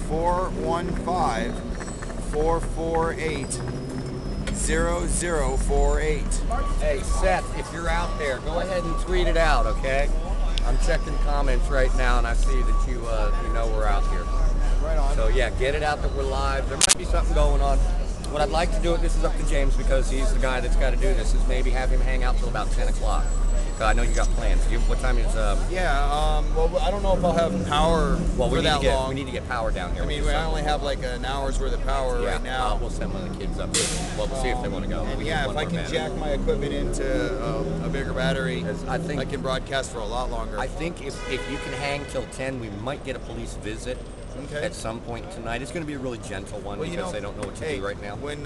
415-448-0048. Hey, Seth, if you're out there, go ahead and tweet it out, okay? I'm checking comments right now, and I see that you know we're out here. Right on. So yeah, get it out that we're live. There might be something going on. What I'd like to do, this is up to James because he's the guy that's got to do this, is maybe have him hang out till about 10 o'clock. I know you got plans. What time is... well, I don't know if I'll have power for that long. We need to get power down here. I mean, I only have like an hour's worth of power right now. We'll send one of the kids up. Well, we'll see if they want to go. And yeah, if I can jack my equipment into a bigger battery, I can broadcast for a lot longer. I think if you can hang till 10, we might get a police visit. Okay. At some point tonight. It's going to be a really gentle one because they don't know what to do right now. When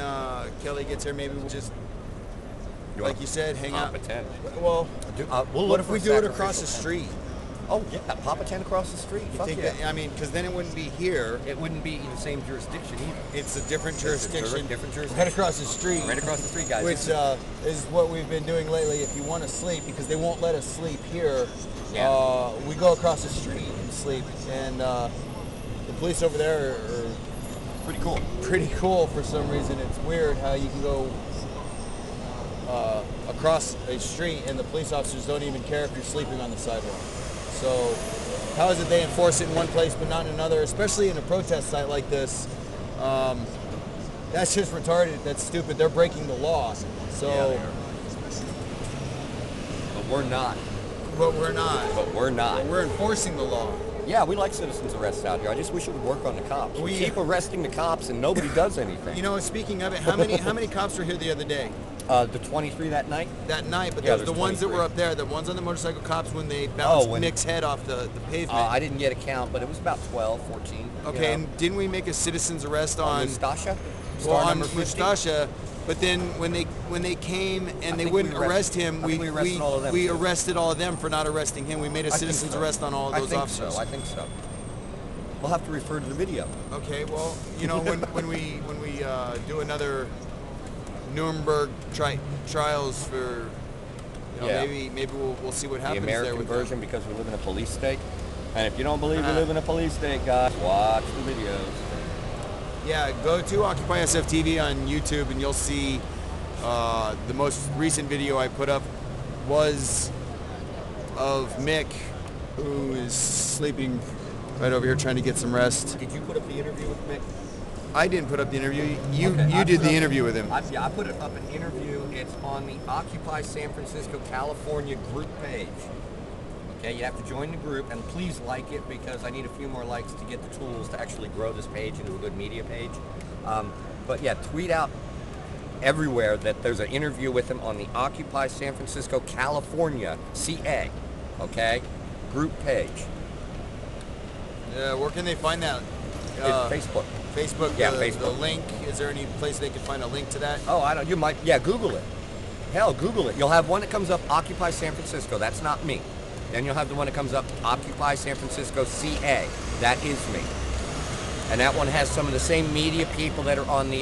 Kelly gets here, maybe we'll just, like you said, hang out. Pop a tent. Well, what if we do it across the street? Oh, yeah, pop a tent across the street. You think that, I mean, because then it wouldn't be here. It wouldn't be in the same jurisdiction either. It's a different jurisdiction. Different jurisdiction. Right across the street. Right across the street, guys. Which is what we've been doing lately. If you want to sleep, because they won't let us sleep here, we go across the street and sleep. And the police over there are pretty cool. Pretty cool for some reason. It's weird how you can go across a street and the police officers don't even care if you're sleeping on the sidewalk. So how is it they enforce it in one place but not in another, especially in a protest site like this? That's just retarded. That's stupid. They're breaking the law. So, but we're not. But we're not. But we're not. But we're enforcing the law. Yeah, we like citizens arrests out here. I just wish it would work on the cops. We keep arresting the cops and nobody does anything. You know, speaking of it, how many cops were here the other day? The 23 that night? That night, but the ones that were up there, the ones on the motorcycle cops when they bounced Nick's head off the pavement. I didn't get a count, but it was about 12, 14. Okay, and didn't we make a citizen's arrest on Mustasha? Well, on Mustasha, but then when they came and they wouldn't arrest him, we arrested all of them for not arresting him. We made a citizen's arrest on all of those officers. I think so. we'll have to refer to the video. Okay, well, you know, when we do another Nuremberg trials for, you know, Yeah. maybe we'll see what happens The there American with version, because we live in a police state. And if you don't believe we live in a police state, guys, watch the videos. Yeah, go to OccupySFTV on YouTube and you'll see the most recent video I put up was of Mick, who is sleeping right over here trying to get some rest. Did you put up the interview with Mick? I didn't put up the interview. You Okay, did the interview with him. I put it up an interview. It's on the Occupy San Francisco, California group page. Okay, you have to join the group, and please like it, because I need a few more likes to get the tools to actually grow this page into a good media page. But yeah, tweet out everywhere that there's an interview with him on the Occupy San Francisco, California, CA, okay, group page. Yeah, where can they find that? It's Facebook. Facebook. Yeah, the, Facebook. The link. Is there any place they can find a link to that? Oh, I don't. You might. Yeah, Google it. Hell, Google it. You'll have one that comes up, Occupy San Francisco. That's not me. Then you'll have the one that comes up, Occupy San Francisco CA. That is me. And that one has some of the same media people that are on the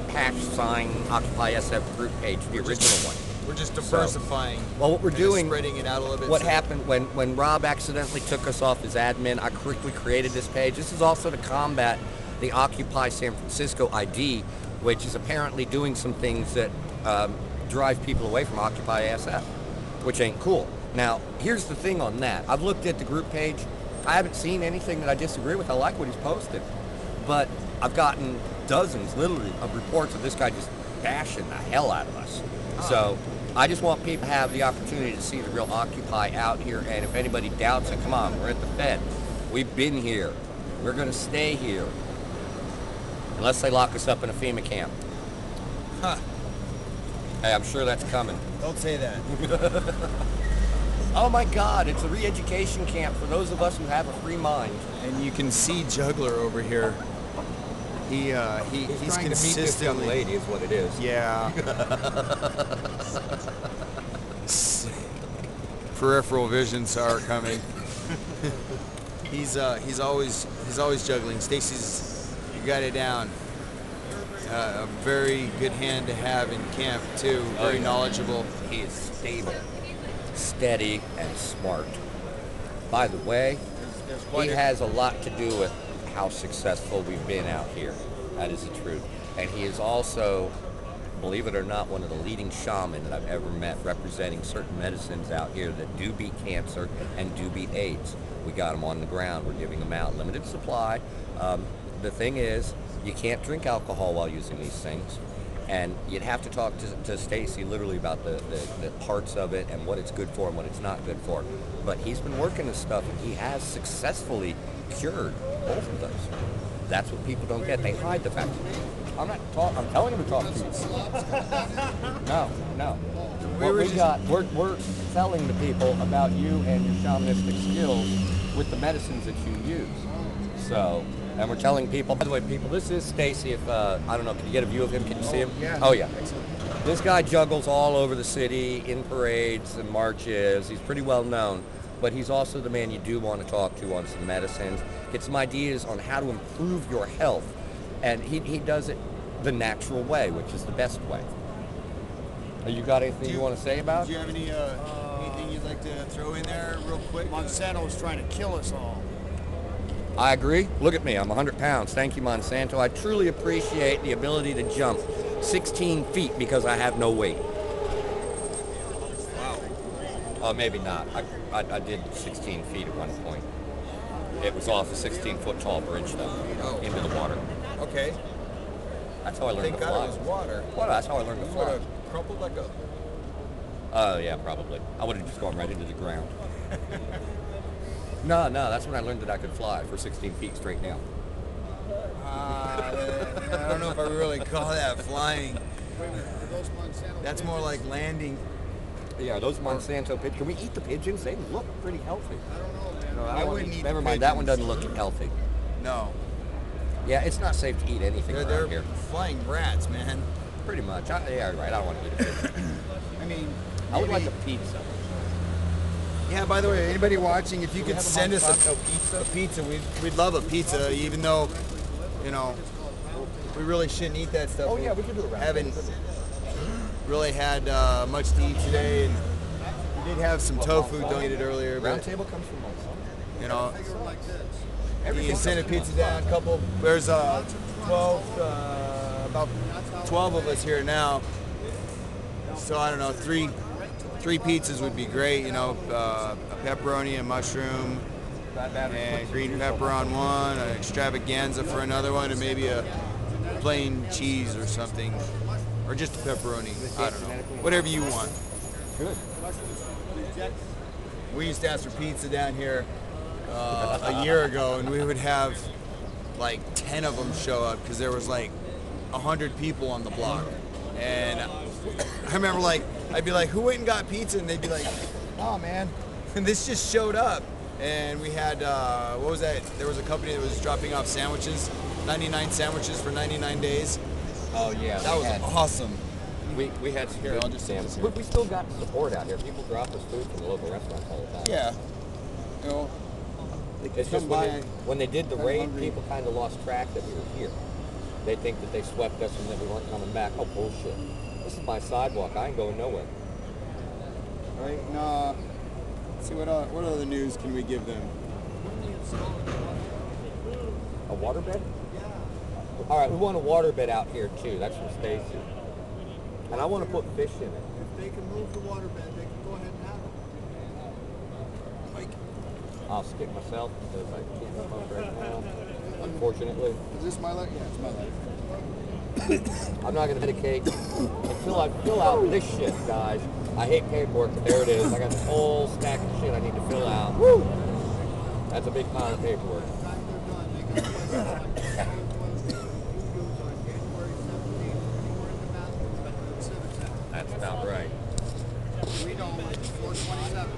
hash sign Occupy SF group page, the original one. We're just diversifying. Well, what we're doing, spreading it out a little bit. what happened when Rob accidentally took us off as admin, I quickly created this page. This is also to combat the Occupy San Francisco ID, which is apparently doing some things that drive people away from Occupy SF, which ain't cool. Now, here's the thing on that. I've looked at the group page. I haven't seen anything that I disagree with. I like what he's posted. But I've gotten dozens, literally, of reports of this guy just bashing the hell out of us. So I just want people to have the opportunity to see the real Occupy out here. And if anybody doubts it, come on, we're at the Fed. We've been here. We're going to stay here. Unless they lock us up in a FEMA camp. Huh. Hey, I'm sure that's coming. Don't say that. Oh my God, it's a re-education camp for those of us who have a free mind. And you can see Juggler over here. He's trying to meet this young consistently. lady is what it is. Yeah. Peripheral visions are coming. He's always juggling. Stacy's, you got it down. A very good hand to have in camp too. Very knowledgeable. He is stable, steady, and smart. By the way, he has a lot to do with how successful we've been out here. That is the truth. And he is also, believe it or not, one of the leading shaman that I've ever met, representing certain medicines out here that do beat cancer and do beat AIDS. We got them on the ground. We're giving them out. Limited supply. The thing is, you can't drink alcohol while using these things. And you'd have to talk to Stacy literally about the parts of it and what it's good for and what it's not good for. But he's been working this stuff, and he has successfully cured both of those. That's what people don't get. They hide the fact. I'm not talking. I'm telling him to talk to you. No. We're telling the people about you and your shamanistic skills with the medicines that you use. So. And we're telling people, by the way, people, this is Stacy. If, I don't know, can you get a view of him? Can you see him? Yeah. Oh, yeah. This guy juggles all over the city in parades and marches. He's pretty well known, but he's also the man you do want to talk to on some medicines, get some ideas on how to improve your health. And he does it the natural way, which is the best way. You got anything you want to say about it? Do you have anything you'd like to throw in there real quick? Monsanto is trying to kill us all. I agree. Look at me. I'm 100 pounds. Thank you, Monsanto. I truly appreciate the ability to jump 16 feet because I have no weight. Wow. Oh, maybe not. I did 16 feet at one point. It was off a 16-foot tall bridge, though, into the water. Okay. That's how I learned Thank to fly. God it was water. Well, that's how I learned to Would fly. have crumpled like a... Oh, yeah, probably. I would have just gone right into the ground. No, that's when I learned that I could fly for 16 feet straight down. I don't know if I really call that flying. That's more like landing. Yeah, those Monsanto pigeons. Can we eat the pigeons? They look pretty healthy. I don't know, man. No, I wouldn't eat Never the mind, that one pigeons. doesn't look healthy. No. Yeah, it's not safe to eat anything They're around here. flying rats, man. Pretty much. Yeah, right. I don't want to eat a pigeon. I mean, I would like maybe- a pizza. Yeah, by the way, anybody watching, if you could send us a pizza, we'd love a pizza, even though, you know, we really shouldn't eat that stuff. Oh yeah, we could do a round Haven't table. really had much to eat today, and we did have some tofu donated earlier, Round but, table comes from my son. you know, Everything you can send a comes from pizza my down, there's 12, about 12 of us here now, so I don't know, three pizzas would be great, you know, a pepperoni, a mushroom, and green pepper on one, an extravaganza for another one, and maybe a plain cheese or something, or just a pepperoni, I don't know, whatever you want. Good. We used to ask for pizza down here a year ago, and we would have like 10 of them show up because there was like 100 people on the block. And I remember I'd be like, who went and got pizza? And they'd be like, oh man, and this just showed up. And we had, what was that? There was a company that was dropping off sandwiches, 99 sandwiches for 99 days. Oh yeah, That was awesome. We had security sandwiches. We still got support out here. People drop us food from the local restaurants all the time. Yeah. You know, It's just when they did the raid, people kind of lost track that we were here. They think that they swept us and that we weren't coming back. Oh, bullshit. This is my sidewalk. I ain't going nowhere. right? Nah. Let's see what other news can we give them? A waterbed? All right, we want a waterbed out here too. That's from Stacy. And I want to put fish in it. If they can move the waterbed, they can go ahead and have it. Like, I'll skip myself because I can't help it right now. Unfortunately, is this my light? Yeah, it's my light. I'm not going to medicate until I fill out this shit, guys. I hate paperwork, but there it is. I got this whole stack of shit I need to fill out. Woo! That's a big pile of paperwork. That's about right. We don't, it's 427.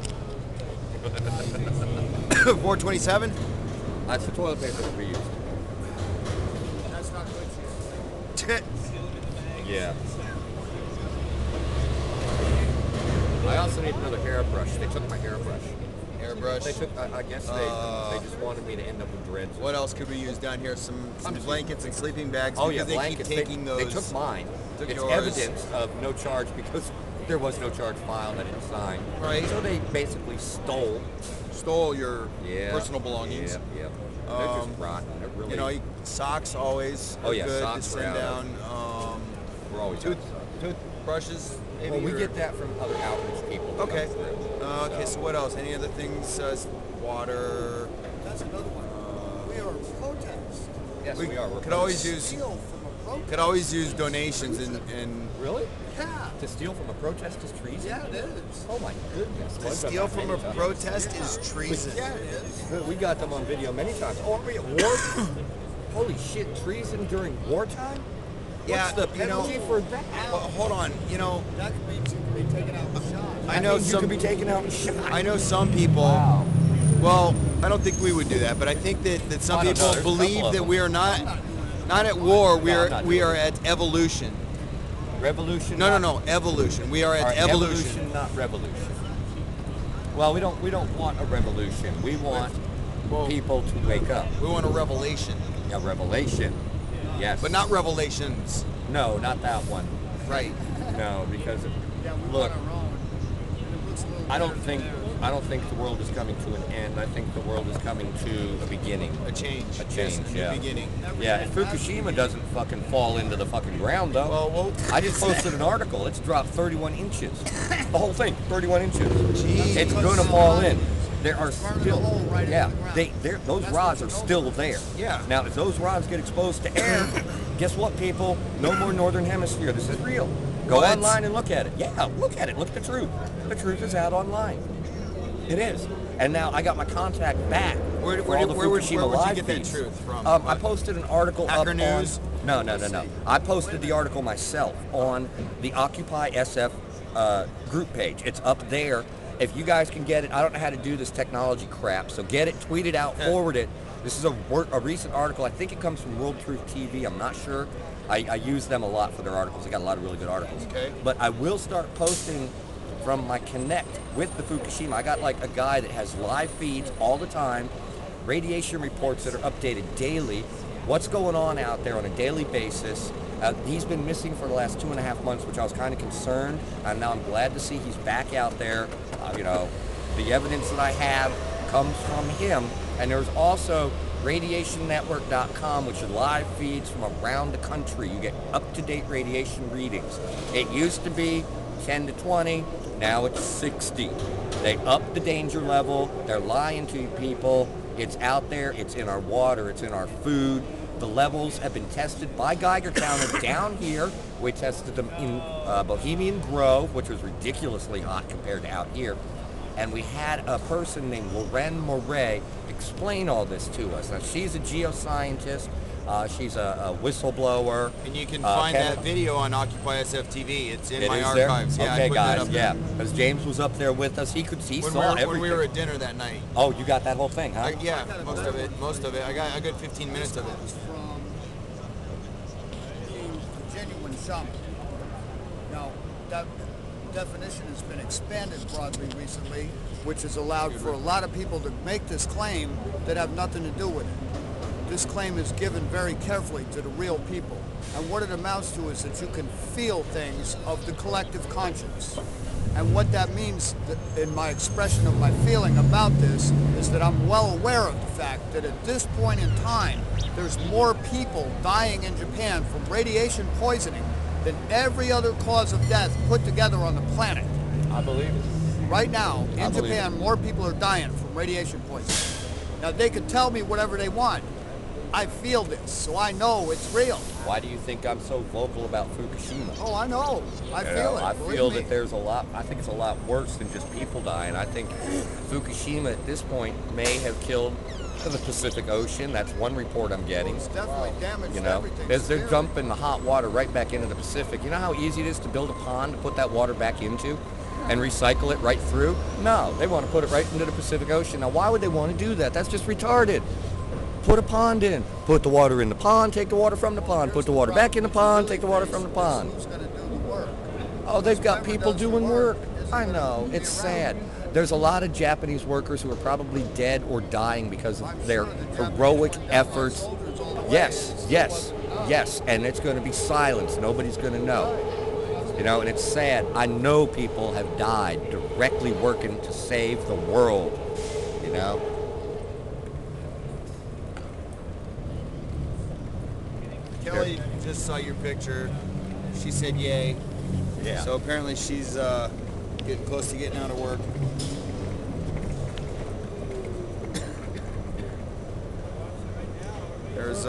427? That's the toilet paper that we used. That's not good shit. Yeah. I also need another hairbrush. They took my hairbrush. Airbrush. They took. I guess they just wanted me to end up with dreads. What else could we use down here? Some blankets and sleeping bags. Oh because yeah, they blankets. keep taking those. They took mine. Took It's yours. evidence of no charge because there was no charge filed. I didn't sign. Right. So they basically stole your personal belongings. Yeah. They're just rotten. They're really. You know, socks always. Oh are yeah, good socks to are send out. down. We're always out. Toothbrushes. Maybe Well, we get that from other outreach people. that Okay. come through. Okay. So what else? Any other things? Water. That's another one. We are protest. Yes, We we are. We're could always use. Steal from a protest. Could always use donations and Really? Yeah. To steal from a protest is treason? Yeah, it is. Oh my goodness. to steal from a protest is treason. Yeah, it is. We got them on video many times. Oh, are we at war? Holy shit, treason during wartime? Yeah, What's the you know- penalty for that? Well, hold on. You know, That means you can be taken out and shot. I know you some. could be taken out and shot. I know some people. Wow. Well, I don't think we would do that, but I think that some I don't know, people there's a believe couple of that them. we are not at war. We No, are I'm not we doing are it. at evolution. Revolution? No, evolution. We are All at right, evolution. not revolution. Well, we don't want a revolution. We want people to wake up. We want a revelation, A revelation. Yes. but not revelations. No, not that one. Right. No, because Yeah, we look, want our own. And it looks a little I don't better think there. I don't think the world is coming to an end. I think the world is coming to a beginning. A change. A Yes, change, a new yeah. beginning. Yeah, if Fukushima doesn't fucking fall into the fucking ground though. Well, I just posted an article. It's dropped 31 inches. The whole thing, 31 inches. Jeez. It's gonna fall in. There are Burning a still, hole right in yeah, the ground. those That's rods what are they're still going there. Yeah. Now, if those rods get exposed to air, guess what, people? No more Northern Hemisphere. This is real. Go What? online and look at it. Yeah, look at it. Look at the truth. The truth is out online. It is. And now I got my contact back. Where for all the would Fukushima you live get that feeds. truth from? I posted an article Hacker up News? on... No. I posted the article myself on the Occupy SF group page. It's up there. If you guys can get it, I don't know how to do this technology crap, so get it, tweet it out, forward it. This is a recent article. I think it comes from World Truth TV. I'm not sure. I use them a lot for their articles. They got a lot of really good articles. Okay. But I will start posting from my Connect with the Fukushima. I got like a guy that has live feeds all the time, radiation reports that are updated daily, what's going on out there on a daily basis. He's been missing for the last 2.5 months, which I was kind of concerned, and now I'm glad to see he's back out there. You know, the evidence that I have comes from him, and there's also radiationnetwork.com, which is live feeds from around the country. You get up-to-date radiation readings. It used to be 10 to 20, now it's 60. They up the danger level, they're lying to you people. It's out there, it's in our water, it's in our food. The levels have been tested by Geiger counter down here. We tested them in Bohemian Grove, which was ridiculously hot compared to out here. And we had a person named Loren Moret explain all this to us. Now, she's a geoscientist. She's a whistleblower. And you can find that video on OccupySFTV. It's in my there? archives. Yeah, okay, I put guys, that up yeah. there. Because James was up there with us. He saw everything. When we were at dinner that night. Oh, you got that whole thing, huh? Yeah, most of it. I got a good 15 minutes of it. From being a genuine shaman. Now, that definition has been expanded broadly recently, which has allowed for a lot of people to make this claim that have nothing to do with it. This claim is given very carefully to the real people. And what it amounts to is that you can feel things of the collective conscience. And what that means in my expression of my feeling about this is that I'm well aware of the fact that at this point in time, there's more people dying in Japan from radiation poisoning than every other cause of death put together on the planet. I believe it. Right now, in Japan, more people are dying from radiation poisoning. Now, they can tell me whatever they want. I feel this, so I know it's real. Why do you think I'm so vocal about Fukushima? Oh, I know. I feel it. I Believe feel me. that there's a lot, I think it's a lot worse than just people dying. I think Fukushima at this point may have killed the Pacific Ocean. That's one report I'm getting. It's definitely damaged everything. As they're dumping the hot water right back into the Pacific. You know how easy it is to build a pond to put that water back into and recycle it right through? No, they want to put it right into the Pacific Ocean. Now, why would they want to do that? That's just retarded. Put a pond in. Put the water in the pond, take the water from the pond. Put the water back in the pond, take the water from the pond. Who's going to do the work? Oh, they've got people doing work. I know, it's sad. There's a lot of Japanese workers who are probably dead or dying because of their heroic efforts. Yes, yes, yes, and it's going to be silenced. Nobody's going to know. You know, and it's sad. I know people have died directly working to save the world, you know. Kelly just saw your picture. She said yay. Yeah. So apparently she's getting close to getting out of work. There's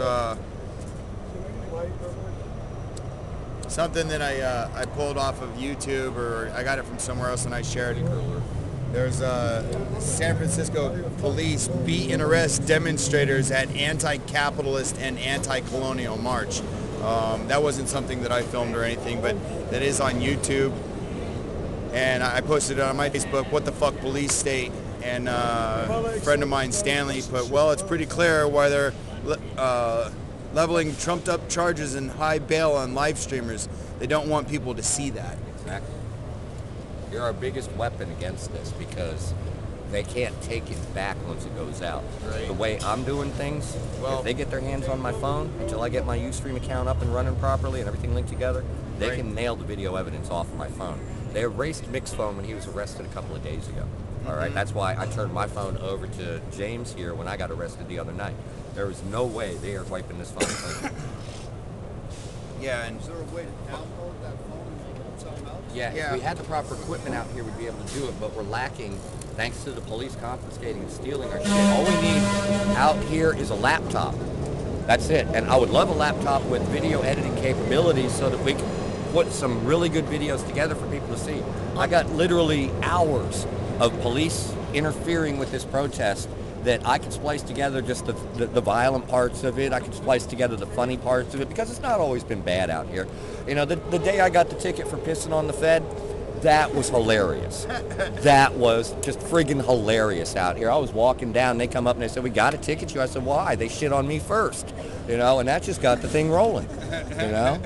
something that I pulled off of YouTube, or I got it from somewhere else and I shared it. There's San Francisco police beat and arrest demonstrators at anti-capitalist and anti-colonial march. That wasn't something that I filmed or anything, but that is on YouTube. And I posted it on my Facebook, What the Fuck Police State? And a friend of mine, Stanley, put, well, it's pretty clear why they're leveling trumped up charges and high bail on live streamers. They don't want people to see that. Exactly. You're our biggest weapon against this because they can't take it back once it goes out. Right. The way I'm doing things, Well, if they get their hands on my phone, until I get my Ustream account up and running properly and everything linked together, they Right. can nail the video evidence off of my phone. They erased Mick's phone when he was arrested a couple of days ago. All right, that's why I turned my phone over to James here when I got arrested the other night. There was no way they are wiping this phone clean. Yeah, and is there a way to download that phone and make it something else? Yeah, Yeah. if we had the proper equipment out here, we'd be able to do it, but we're lacking thanks to the police confiscating and stealing our shit. All we need out here is a laptop. That's it. And I would love a laptop with video editing capabilities so that we can put some really good videos together for people to see. I got literally hours of police interfering with this protest that I could splice together just the violent parts of it. I could splice together the funny parts of it because it's not always been bad out here. You know, the day I got the ticket for pissing on the Fed, that was hilarious. That was just friggin' hilarious out here. I was walking down, they come up and they said, "We got a ticket you." I said, "Why?" They shit on me first, you know, and that just got the thing rolling, you know.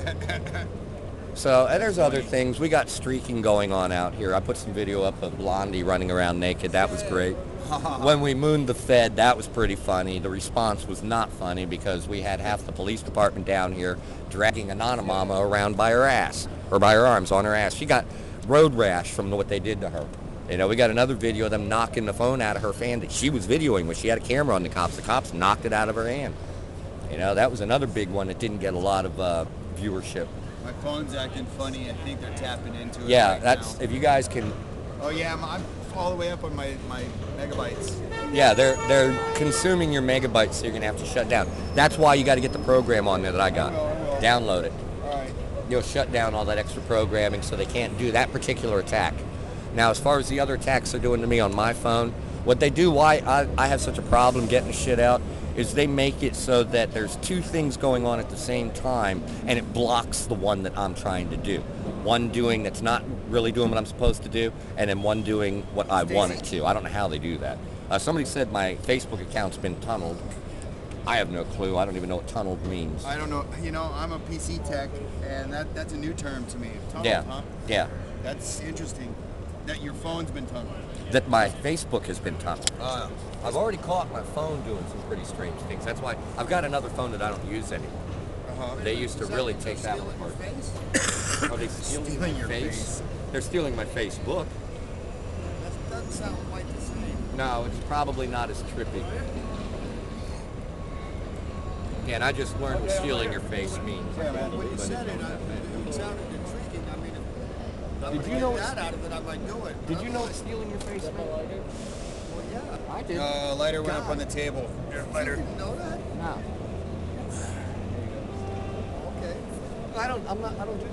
So, and there's other things. We got streaking going on out here. I put some video up of Blondie running around naked. That was great. When we mooned the Fed, that was pretty funny. The response was not funny because we had half the police department down here dragging Anonymama around by her ass, or by her arms on her ass. She got road rash from what they did to her. You know, we got another video of them knocking the phone out of her fan that she was videoing when she had a camera on the cops. The cops knocked it out of her hand. You know, that was another big one that didn't get a lot of viewership. My phone's acting funny. I think they're tapping into it. Yeah, right that's now. if you guys can. Oh yeah, I'm all the way up on my megabytes. Yeah, they're consuming your megabytes, so you're gonna have to shut down. That's why you got to get the program on there that I got. I will. Download it. All right. You'll shut down all that extra programming, so they can't do that particular attack. Now, as far as the other attacks they're doing to me on my phone, what they do, why I have such a problem getting the shit out, is they make it so that there's two things going on at the same time, and it blocks the one that I'm trying to do. One doing that's not really doing what I'm supposed to do, and then one doing what I want it to. I don't know how they do that. Somebody said my Facebook account's been tunneled. I have no clue. I don't even know what tunneled means. I don't know. You know, I'm a PC tech, and that's a new term to me. Tunneled, Yeah, huh? yeah. That's interesting. That your phone's been tunneled. That my Facebook has been tunneled. I've already caught my phone doing some pretty strange things. That's why I've got another phone that I don't use anymore. They used to really take that one apart. Are they stealing your face? They're stealing my Facebook. That doesn't sound quite the same. No, it's probably not as trippy. Yeah, and I just learned what stealing your face means. When you said it, it sounded intriguing. I mean, if Did you know get that out of it, I might do it. Did you know what stealing your face meant? Well, yeah. I did. Lighter went up on the table. Here, You lighter. didn't know that? No. Okay. I don't do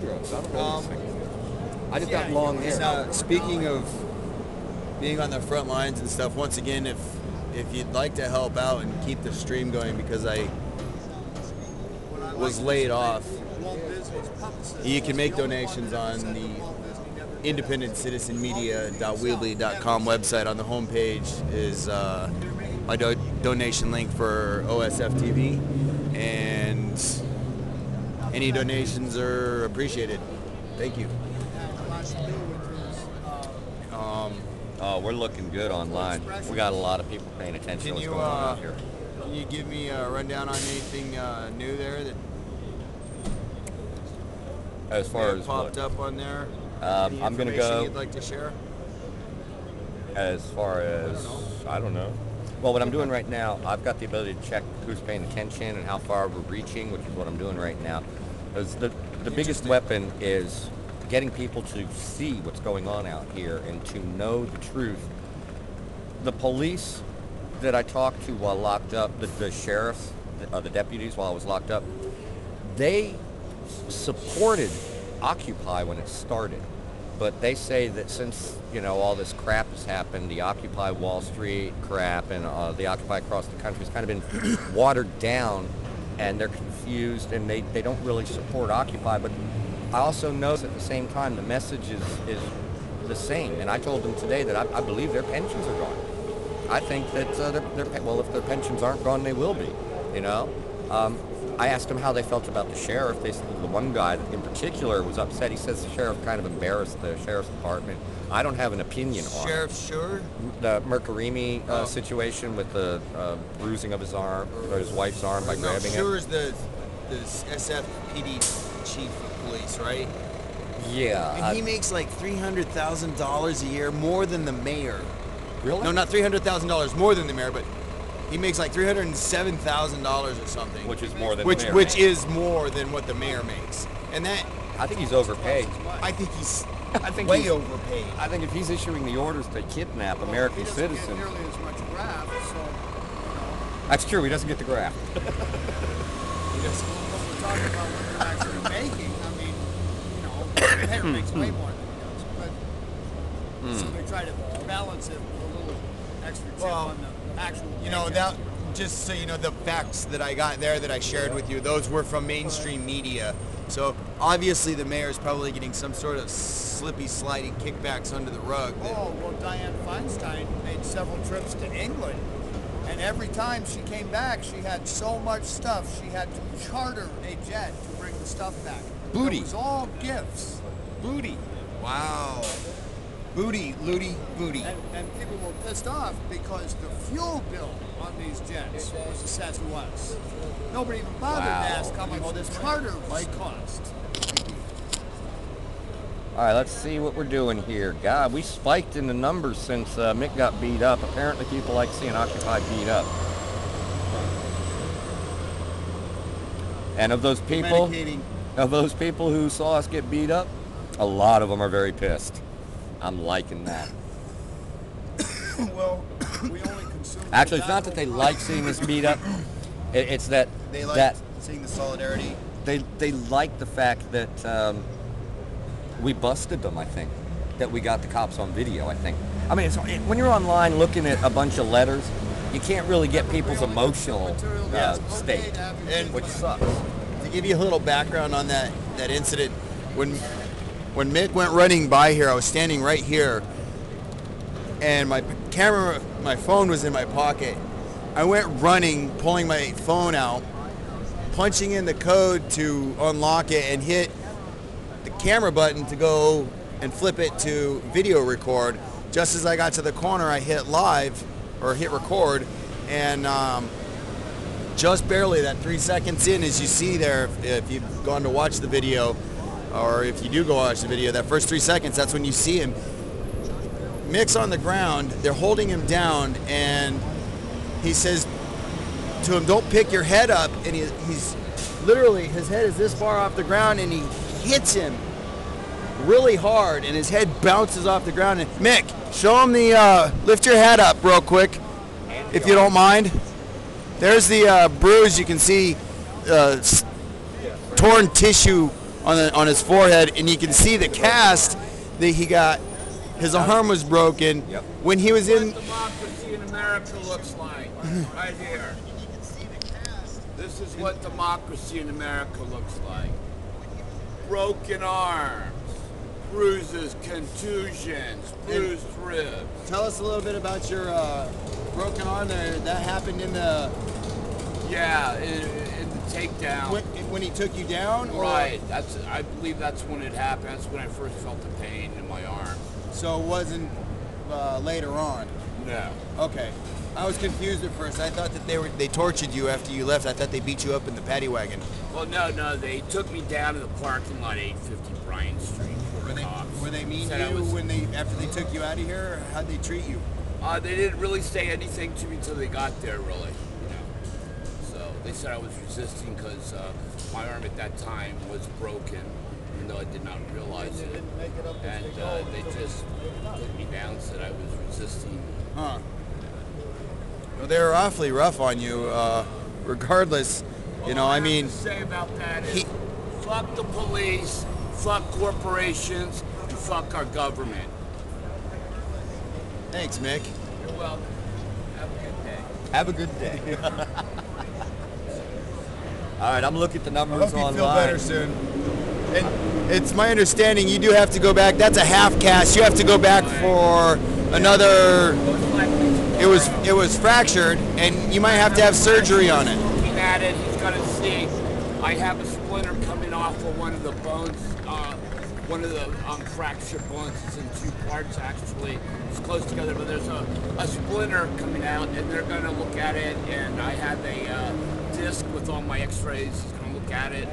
drugs. I don't know these things. I just got long hair. And, speaking of being on the front lines and stuff, once again, if you'd like to help out and keep the stream going, because I was laid off, you can make donations on the independentcitizenmedia.weebly.com website. On the homepage is my donation link for OSFTV, and any donations are appreciated. Thank you. Oh, we're looking good online. We got a lot of people paying attention to what's going on out here. Can you give me a rundown on anything new there that As far as popped what? up on there? I'm going to Information go you'd like to share? as far as, I don't know. Well, what I'm doing right now, I've got the ability to check who's paying attention and how far we're reaching, which is what I'm doing right now. Because the biggest weapon is getting people to see what's going on out here and to know the truth. The police that I talked to while locked up, the sheriffs, the deputies while I was locked up, they supported Occupy when it started. But they say that since, you know, all this crap has happened, the Occupy Wall Street crap and the Occupy across the country has kind of been watered down, and they're confused and they don't really support Occupy. But I also know at the same time the message is the same. And I told them today that I believe their pensions are gone. I think that well, if their pensions aren't gone, they will be, you know. I asked them how they felt about the sheriff. They said the one guy in particular was upset. He says the sheriff kind of embarrassed the sheriff's department. I don't have an opinion on Sheriff Sure? the Mercurini situation with the bruising of his arm or his wife's arm by grabbing Sure it. is the SFPD chief of police, right? Yeah. And he makes like $300,000 a year, more than the mayor. Really? No, not $300,000 more than the mayor, but he makes like $307,000 or something. Which is more than which the mayor which makes. is more than what the mayor makes, and that I think he's overpaid. I think he's I think way he's- overpaid. I think if he's issuing the orders to kidnap American He doesn't get citizens, nearly as much graft, so, that's true. He doesn't get the graft. when we're talking about what they're actually making, I mean, you know, the mayor makes way more than he does. But so they try to balance it with a little extra chip Well, on the actual. You know, paycheck. that just so you know, the facts that I got there that I shared with you, those were from mainstream media. So obviously the mayor is probably getting some sort of slippy, sliding kickbacks under the rug. Oh, well, Dianne Feinstein made several trips to England, and every time she came back, she had so much stuff, she had to charter a jet to bring the stuff back. Booty. It was all gifts. Booty. Wow. Booty, looty, booty. And people were pissed off because the fuel bill on these jets was assessed to us. Nobody even bothered to ask how much this charter might cost. All right, let's see what we're doing here. God, we spiked in the numbers since Mick got beat up. Apparently people like seeing Occupy beat up. And of those people who saw us get beat up, a lot of them are very pissed. I'm liking that. Well, we only consume. Actually, it's not that they like seeing us beat up. It's that They like seeing the solidarity. they like the fact that we busted them. I think that we got the cops on video. I think. I mean, when you're online looking at a bunch of letters, you can't really get people's emotional state, which sucks. To give you a little background on that incident, when Mick went running by here, I was standing right here, and my phone was in my pocket. I went running, pulling my phone out, punching in the code to unlock it, and hit the camera button to go and flip it to video record. Just as I got to the corner, I hit live, or hit record, and just barely, that 3 seconds in, as you see there, if you've gone to watch the video, or if you do go watch the video, that first 3 seconds, that's when you see him. Mick's on the ground, they're holding him down, and he says to him, "Don't pick your head up," and he's literally, his head is this far off the ground, and he hits him really hard, and his head bounces off the ground. And Mick, show him the, lift your head up real quick, if you don't mind. There's the bruise. You can see torn tissue on his forehead, and you can see the cast that he got. His arm was broken. Yep. When he was in. What democracy in America looks like, right here. This is what democracy in America looks like. Broken arms, bruises, contusions, bruised ribs. Tell us a little bit about your broken arm there. That happened in the. Yeah, in the takedown. When he took you down? Or? Right. I believe that's when it happened. That's when I first felt the pain in my arm. So it wasn't later on? No. Okay. I was confused at first. I thought that they tortured you after you left. I thought they beat you up in the paddy wagon. Well, no. They took me down to the parking lot, 850 Bryant Street. Were they mean to you after they took you out of here? Or how'd they treat you? They didn't really say anything to me until they got there, really. So they said I was resisting because my arm at that time was broken, even though I did not realize it. And they just took me down and said I was resisting. Huh. Well, they were awfully rough on you, regardless. You know, I mean. What I have to say about that is, fuck the police, fuck corporations, and fuck our government. Thanks, Mick. You're welcome. Have a good day. All right, I'm looking at the numbers I hope online. you feel better soon. And it's my understanding you do have to go back. That's a half cast. You have to go back for another. It was fractured, and you might have to have surgery on it. Looking at it, he's gonna see. I have a splinter coming off of one of the bones. One of the fractured bones is in two parts actually. It's close together, but there's a splinter coming out, and they're gonna look at it. And I have a disc with all my X-rays. He's gonna look at it,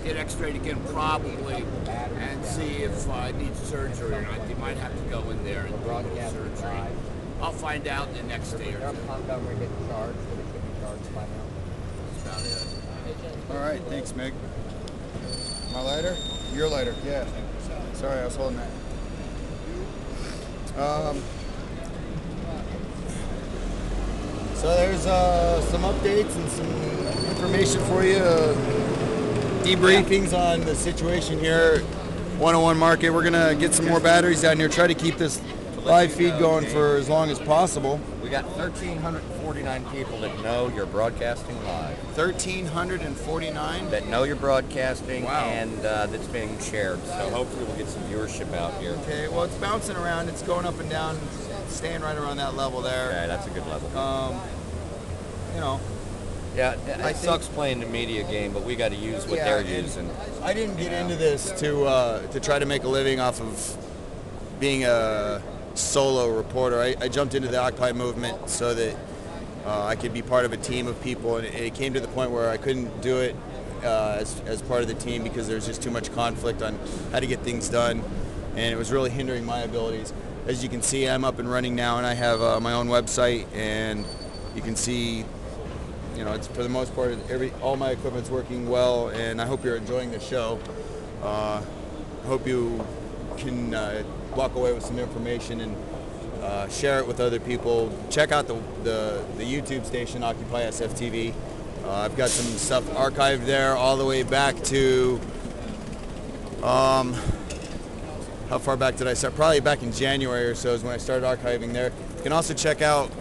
get X-rayed again probably, and see if I need surgery or not. They might have to go in there and do surgery. I'll find out the next day or two. That's about it. All right, thanks, Mick. My lighter? Your lighter, yeah. Sorry, I was holding that. So there's some updates and some information for you. Debriefings on the situation here. 101 Market. We're gonna get some more batteries down here. Try to keep this live feed going for as long as possible. We got 1,349 people that know you're broadcasting live. 1,349? That know you're broadcasting. Wow. And that's being shared. So hopefully we'll get some viewership out here. Okay, well it's bouncing around. It's going up and down, staying right around that level there. Okay, that's a good level. You know, Yeah, it sucks playing the media game, but we got to use what they're using. I didn't get into this to try to make a living off of being a solo reporter. I jumped into the Occupy movement so that I could be part of a team of people, and it came to the point where I couldn't do it as part of the team because there's just too much conflict on how to get things done, and it was really hindering my abilities. As you can see, I'm up and running now, and I have my own website, and you can see, you know, it's for the most part all my equipment's working well, and I hope you're enjoying the show. Hope you can walk away with some information and share it with other people. Check out the YouTube station OccupySFTV. I've got some stuff archived there all the way back to how far back did I start? Probably back in January or so is when I started archiving there. You can also check out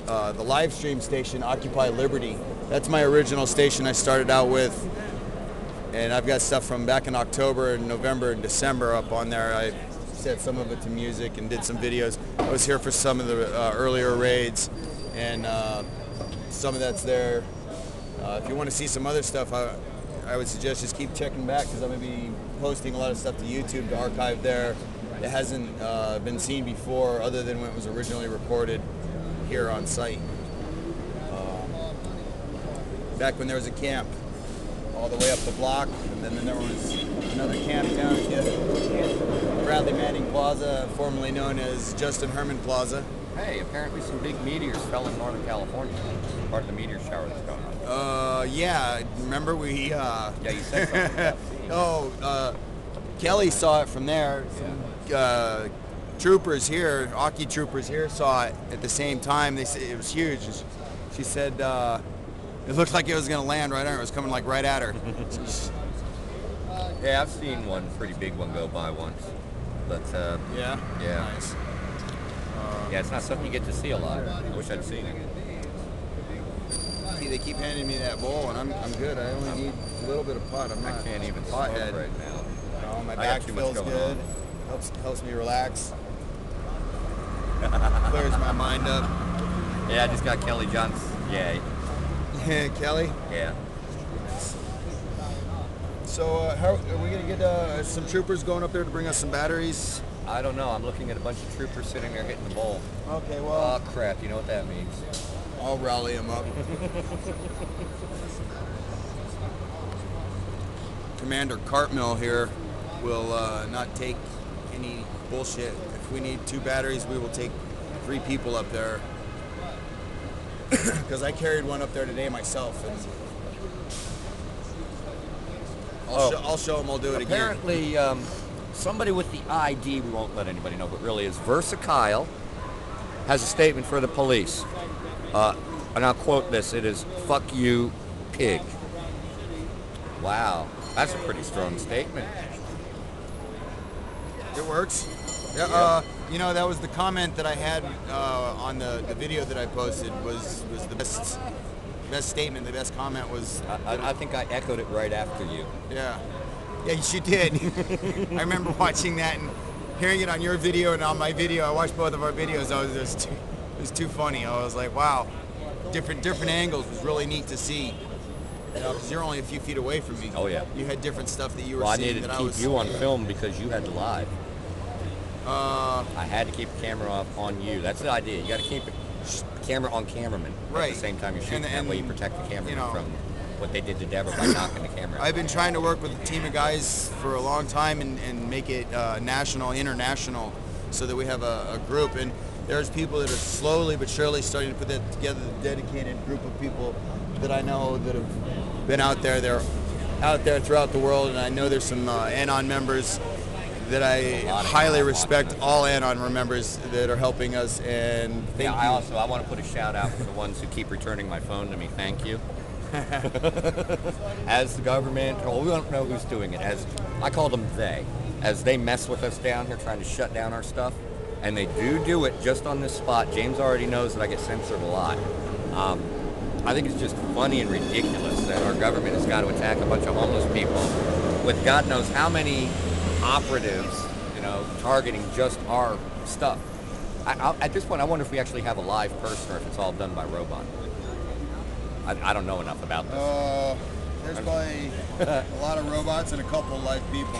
the live stream station, Occupy Liberty. That's my original station I started out with, and I've got stuff from back in October and November and December up on there. I set some of it to music and did some videos. I was here for some of the earlier raids, and some of that's there. If you want to see some other stuff, I would suggest just keep checking back, because I'm going to be posting a lot of stuff to YouTube to archive there. It hasn't been seen before, other than when it was originally recorded here on site. Back when there was a camp all the way up the block, and then there was another camp down here, Bradley Manning Plaza, formerly known as Justin Herman Plaza. Hey, apparently some big meteors fell in Northern California. Part of the meteor shower that's going on. Yeah, remember we, Yeah, you said something about Kelly saw it from there. Some, troopers here, Occy troopers here, saw it at the same time. They said it was huge. She said it looked like it was going to land right on her. It was coming like right at her. Yeah, I've seen one pretty big one go by once, but Yeah? yeah, Nice. yeah, it's not something you get to see a lot. I wish I'd seen it. They keep handing me that bowl, and I'm good. I only need a little bit of pot. I'm I not can't even smoke pothead right now. No, my I back got too much feels going good. Helps me relax. Clears my mind up. Yeah, I just got Kelly John's. Yeah, Kelly. yeah. So how are we gonna get some troopers going up there to bring us some batteries? I don't know. I'm looking at a bunch of troopers sitting there hitting the bowl. Okay, well, Oh crap! You know what that means? I'll rally them up. Commander Cartmill here will not take any bullshit. If we need 2 batteries, we will take 3 people up there. Because I carried one up there today myself, and I'll show them. I'll do it again. Apparently, somebody with the ID, we won't let anybody know, but really is Versa Kyle, has a statement for the police. And I'll quote this, it is, "Fuck you, pig." Wow, that's a pretty strong statement. It works. Yeah, you know, that was the comment that I had on the video that I posted was the best statement. The best comment was. I think I echoed it right after you. Yeah, you did. I remember watching that and hearing it on your video and on my video. I watched both of our videos. It was too funny. I was like, wow, different angles was really neat to see. You know, because you're only a few feet away from me. Oh yeah. You had different stuff that you were Well, I seeing needed that to I keep was. you on film because you had to live. I had to keep the camera off on you. That's the idea. You got to keep the camera on cameraman Right. at the same time you're shooting. That way you protect the cameraman you know, from what they did to Deborah by knocking the camera out. I've been trying to work with a team of guys for a long time and make it national, international, so that we have a group. And there's people that are slowly but surely starting to put that together, a dedicated group of people that I know that have been out there. They're out there throughout the world, and I know there's some Anon members that I highly respect, all Anon members that are helping us, and thank you. I want to put a shout out for the ones who keep returning my phone to me. Thank you. As the government, well, we don't know who's doing it. As I call them they, as they mess with us down here trying to shut down our stuff, and they do it just on this spot. James already knows that I get censored a lot. I think it's just funny and ridiculous that our government has got to attack a bunch of homeless people with God knows how many operatives, you know, targeting just our stuff. At this point, I wonder if we actually have a live person or if it's all done by robot. I don't know enough about this. There's probably a lot of robots and a couple live people.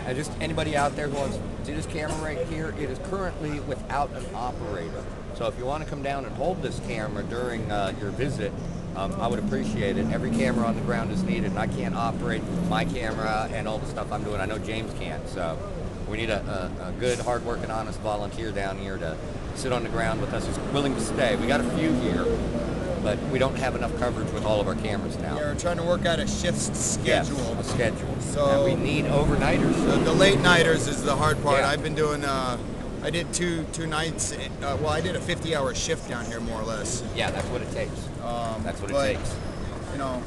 And just anybody out there who wants to see this camera right here, it is currently without an operator. So if you want to come down and hold this camera during your visit, I would appreciate it. Every camera on the ground is needed, and I can't operate my camera and all the stuff I'm doing. I know James can't, so we need a good, hard-working, honest volunteer down here to sit on the ground with us who's willing to stay. We got a few here, but we don't have enough coverage with all of our cameras now. Yeah, we're trying to work out a shift schedule. Yes, a schedule. So and we need overnighters. The late nighters is the hard part. Yeah. I've been doing. I did two nights. Well, I did a 50-hour shift down here, more or less. Yeah, that's what it takes. That's what it But, takes. You know,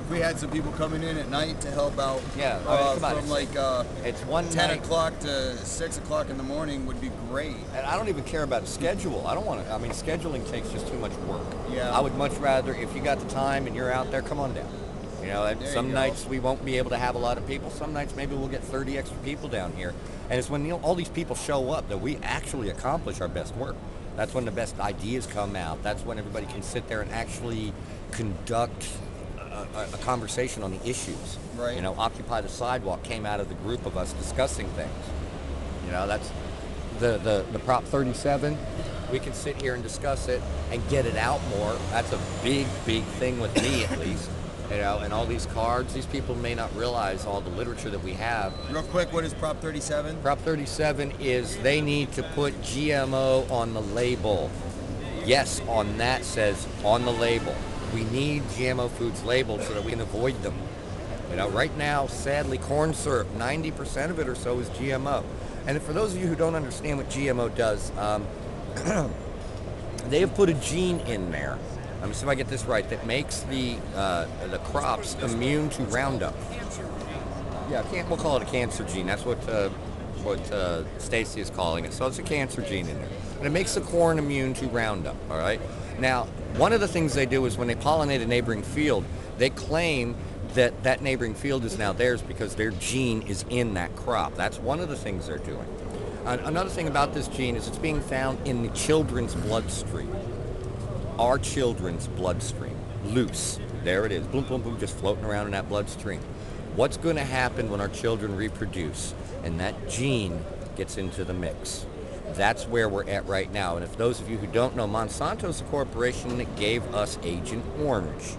if we had some people coming in at night to help out. Yeah, I mean, come on, from like it's one 10 night. o'clock to 6 o'clock in the morning would be great. And I don't even care about a schedule. I don't want to. I mean, scheduling takes just too much work. Yeah. I would much rather, if you got the time and you're out there, come on down. You know, and There some you go. nights we won't be able to have a lot of people. Some nights maybe we'll get 30 extra people down here. And it's when all these people show up that we actually accomplish our best work. That's when the best ideas come out. That's when everybody can sit there and actually conduct a conversation on the issues. Right. You know, Occupy the Sidewalk came out of the group of us discussing things. You know, that's the Prop 37. We can sit here and discuss it and get it out more. That's a big, big thing with me, at least. You know, and all these cards, these people may not realize all the literature that we have. Real quick, what is Prop 37? Prop 37 is they need to put GMO on the label. Yes, on that says on the label. We need GMO foods labeled so that we can avoid them. You know, right now, sadly, corn syrup, 90% of it or so is GMO. And for those of you who don't understand what GMO does, they have put a gene in there. Let me see if I get this right. That makes the crops immune to Roundup. Yeah, we'll call it a cancer gene. That's what Stacy is calling it. So it's a cancer gene in there, and it makes the corn immune to Roundup. All right. Now, one of the things they do is when they pollinate a neighboring field, they claim that that neighboring field is now theirs because their gene is in that crop. That's one of the things they're doing. Another thing about this gene is it's being found in the children's bloodstream. Our children's bloodstream. Loose. There it is. Boom, boom, boom, just floating around in that bloodstream. What's going to happen when our children reproduce and that gene gets into the mix? That's where we're at right now. And if those of you who don't know, Monsanto's the corporation that gave us Agent Orange.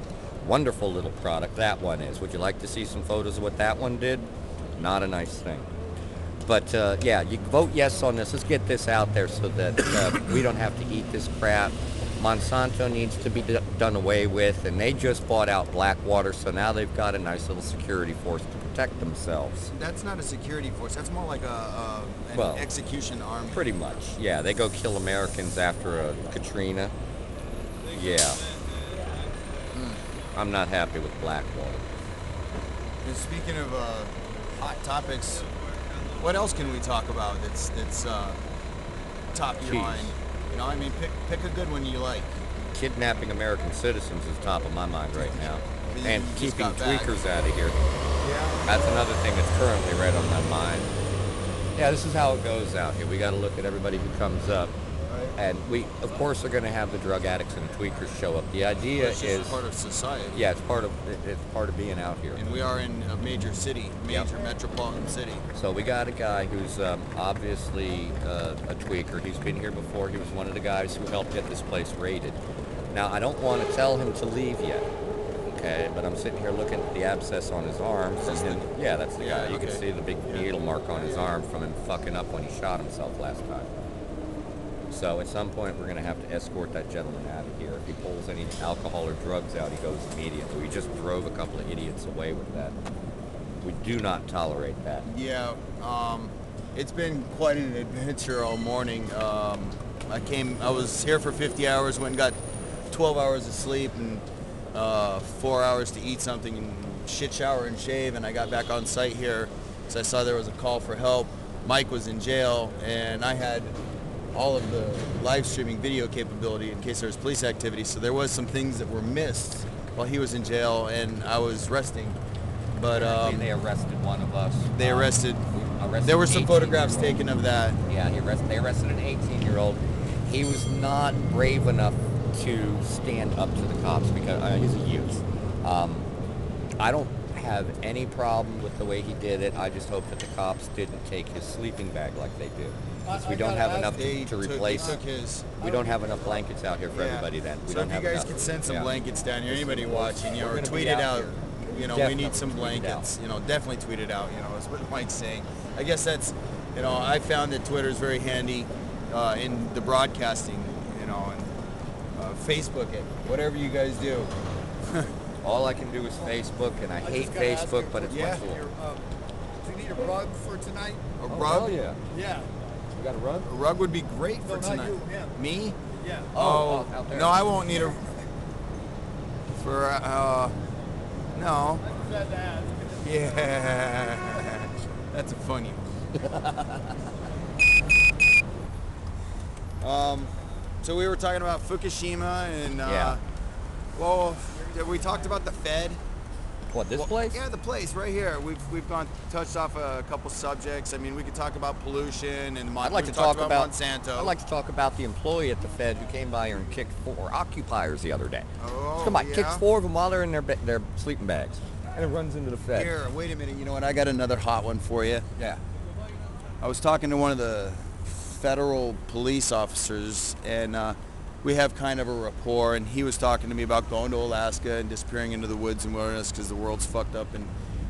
Wonderful little product that one is. Would you like to see some photos of what that one did? Not a nice thing. But yeah, you vote yes on this. Let's get this out there so that we don't have to eat this crap. Monsanto needs to be done away with, and they just bought out Blackwater, so now they've got a nice little security force to protect themselves. That's not a security force. That's more like an execution army. Pretty much, yeah. They go kill Americans after Katrina. Yeah. I'm not happy with Blackwater. And speaking of hot topics, what else can we talk about that's top of your Jeez. mind? You know, I mean, pick a good one you like. Kidnapping American citizens is top of my mind right now. And You just keeping got back. tweakers out of here. Yeah. That's another thing that's currently right on my mind. Yeah, this is how it goes out here. We got to look at everybody who comes up. Right. And we, of course, are going to have the drug addicts and the tweakers show up. The idea It's is, just part of society. yeah, it's part of being out here. And we are in a major city, major metropolitan city. So we got a guy who's obviously a tweaker. He's been here before. He was one of the guys who helped get this place raided. Now, I don't want to tell him to leave yet, okay? But I'm sitting here looking at the abscess on his arm. Yeah, that's the guy. You can see the big needle mark on his arm from him fucking up when he shot himself last time. So at some point, we're going to have to escort that gentleman out of here. If he pulls any alcohol or drugs out, he goes immediately. We just drove a couple of idiots away with that. We do not tolerate that. Yeah, it's been quite an adventure all morning. I was here for 50 hours, went and got 12 hours of sleep and 4 hours to eat something and shit shower and shave, and I got back on site here because I saw there was a call for help. Mike was in jail, and I had all of the live streaming video capability in case there was police activity, so there was some things that were missed while he was in jail and I was resting. But they arrested one of us. they arrested. Arrested There were some 18-year-old. photographs taken of that. Yeah, they arrested an 18-year-old. He was not brave enough to stand up to the cops because he's a youth. I don't have any problem with the way he did it. I just hope that the cops didn't take his sleeping bag like they do. Because we don't have enough to replace. We don't have enough blankets out here for everybody then. We So don't if you have guys enough. could send some blankets down here, anybody watching, you know, We're or gonna tweet be it out out. here. You know, we Definitely need some tweet it out. blankets. You know, definitely tweet it out. You know, is what Mike's saying. I guess that's, you know, I found that Twitter is very handy in the broadcasting. You know, and Facebook it, whatever you guys do. All I can do is Facebook, and I hate Facebook, but it's my tool. Do you need a rug for tonight? A Oh, rug? hell yeah. Yeah. You got a rug? A rug would be great for No, not tonight. you, him. Me? Yeah. Oh, out there. no, I won't need a. For no. Yeah, that's a funny one. So we were talking about Fukushima and well, we talked about the Fed. What, this place? Yeah, the place right here. We've touched off a couple subjects. I mean, we could talk about pollution and I'd like to we've talk talked about Monsanto. I'd like to talk about the employee at the Fed who came by here and kicked 4 occupiers the other day. Oh, Come by, yeah? kicks 4 of them while they're in their sleeping bags, and it runs into the Fed. Here, wait a minute. You know what? I got another hot one for you. Yeah. I was talking to one of the federal police officers, and we have kind of a rapport, and he was talking to me about going to Alaska and disappearing into the woods and wilderness because the world's fucked up, and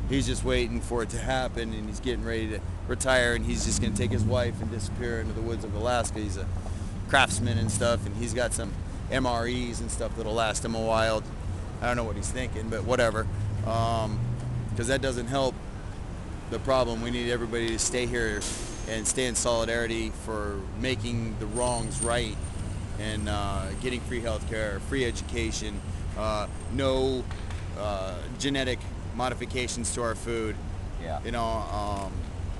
he's just waiting for it to happen, and he's getting ready to retire, and he's just going to take his wife and disappear into the woods of Alaska. He's a craftsman and stuff, and he's got some MREs and stuff that'll last him a while. I don't know what he's thinking, but whatever, because that doesn't help the problem. We need everybody to stay here and stay in solidarity for making the wrongs right and getting free health care, free education, no genetic modifications to our food. Yeah. You know,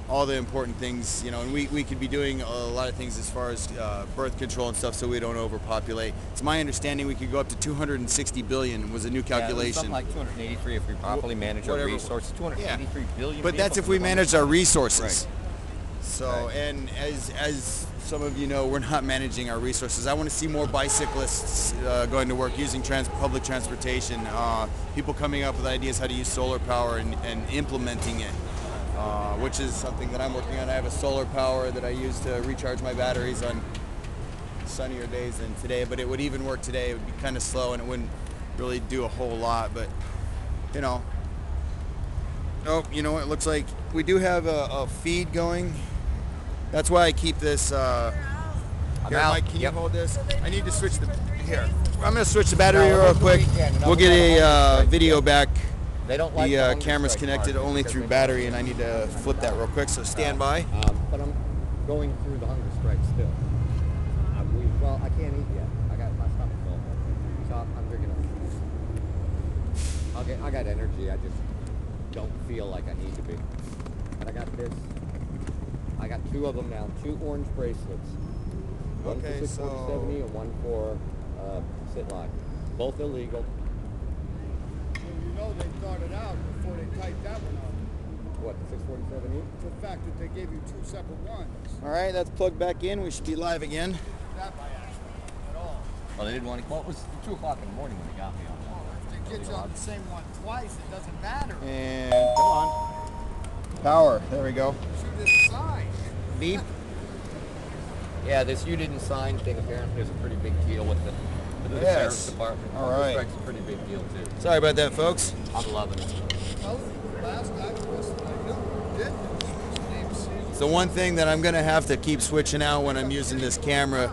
all the important things, you know, and we could be doing a lot of things as far as birth control and stuff so we don't overpopulate. It's my understanding we could go up to 260 billion was a new calculation. Something like 283 if we properly manage our Whatever. resources. 283 billion. But that's people if we from the manage our resources. Right. So, Right. and as some of you know, we're not managing our resources. I want to see more bicyclists going to work using public transportation, people coming up with ideas how to use solar power and implementing it, which is something that I'm working on. I have a solar power that I use to recharge my batteries on sunnier days than today, but it would even work today. It would be kind of slow and it wouldn't really do a whole lot, but you know. Oh, you know what? It looks like we do have a feed going. That's why I keep this. Here, out. Mike, can Yep. you hold this? I need to switch the. Here, I'm gonna switch the battery real over the quick. weekend, and We'll I'll get have a a hunger strike video too. back. They don't like The hunger camera's strike connected markers only because through they- battery, and I need to flip that real quick. So stand by. But I'm going through the hunger strike still. Well, I can't eat yet. I got my stomach full. So I'm drinking I got energy. I just don't feel like I need to be. And I got this. I got 2 of them now. 2 orange bracelets. One Okay, for so 64070 and one for sit lock. Both illegal. Well, you know they started out before they typed that one up. What, 64070? The fact that they gave you 2 separate ones. All right, that's plugged back in. We should be live again. Not by accident at all. Well, they didn't want to. Well, it was 2 o'clock in the morning when they got me on that. If they get you on the same one twice, it doesn't matter. And come on. Power. There we go. Shoot it aside. Beep. Yeah, this you didn't sign thing apparently is a pretty big deal with the Yes. sheriff's department. All right. It's a pretty big deal too. Sorry about that, folks. I'm loving it. Well, last time it was I knew did. So one thing that I'm gonna have to keep switching out when I'm using this camera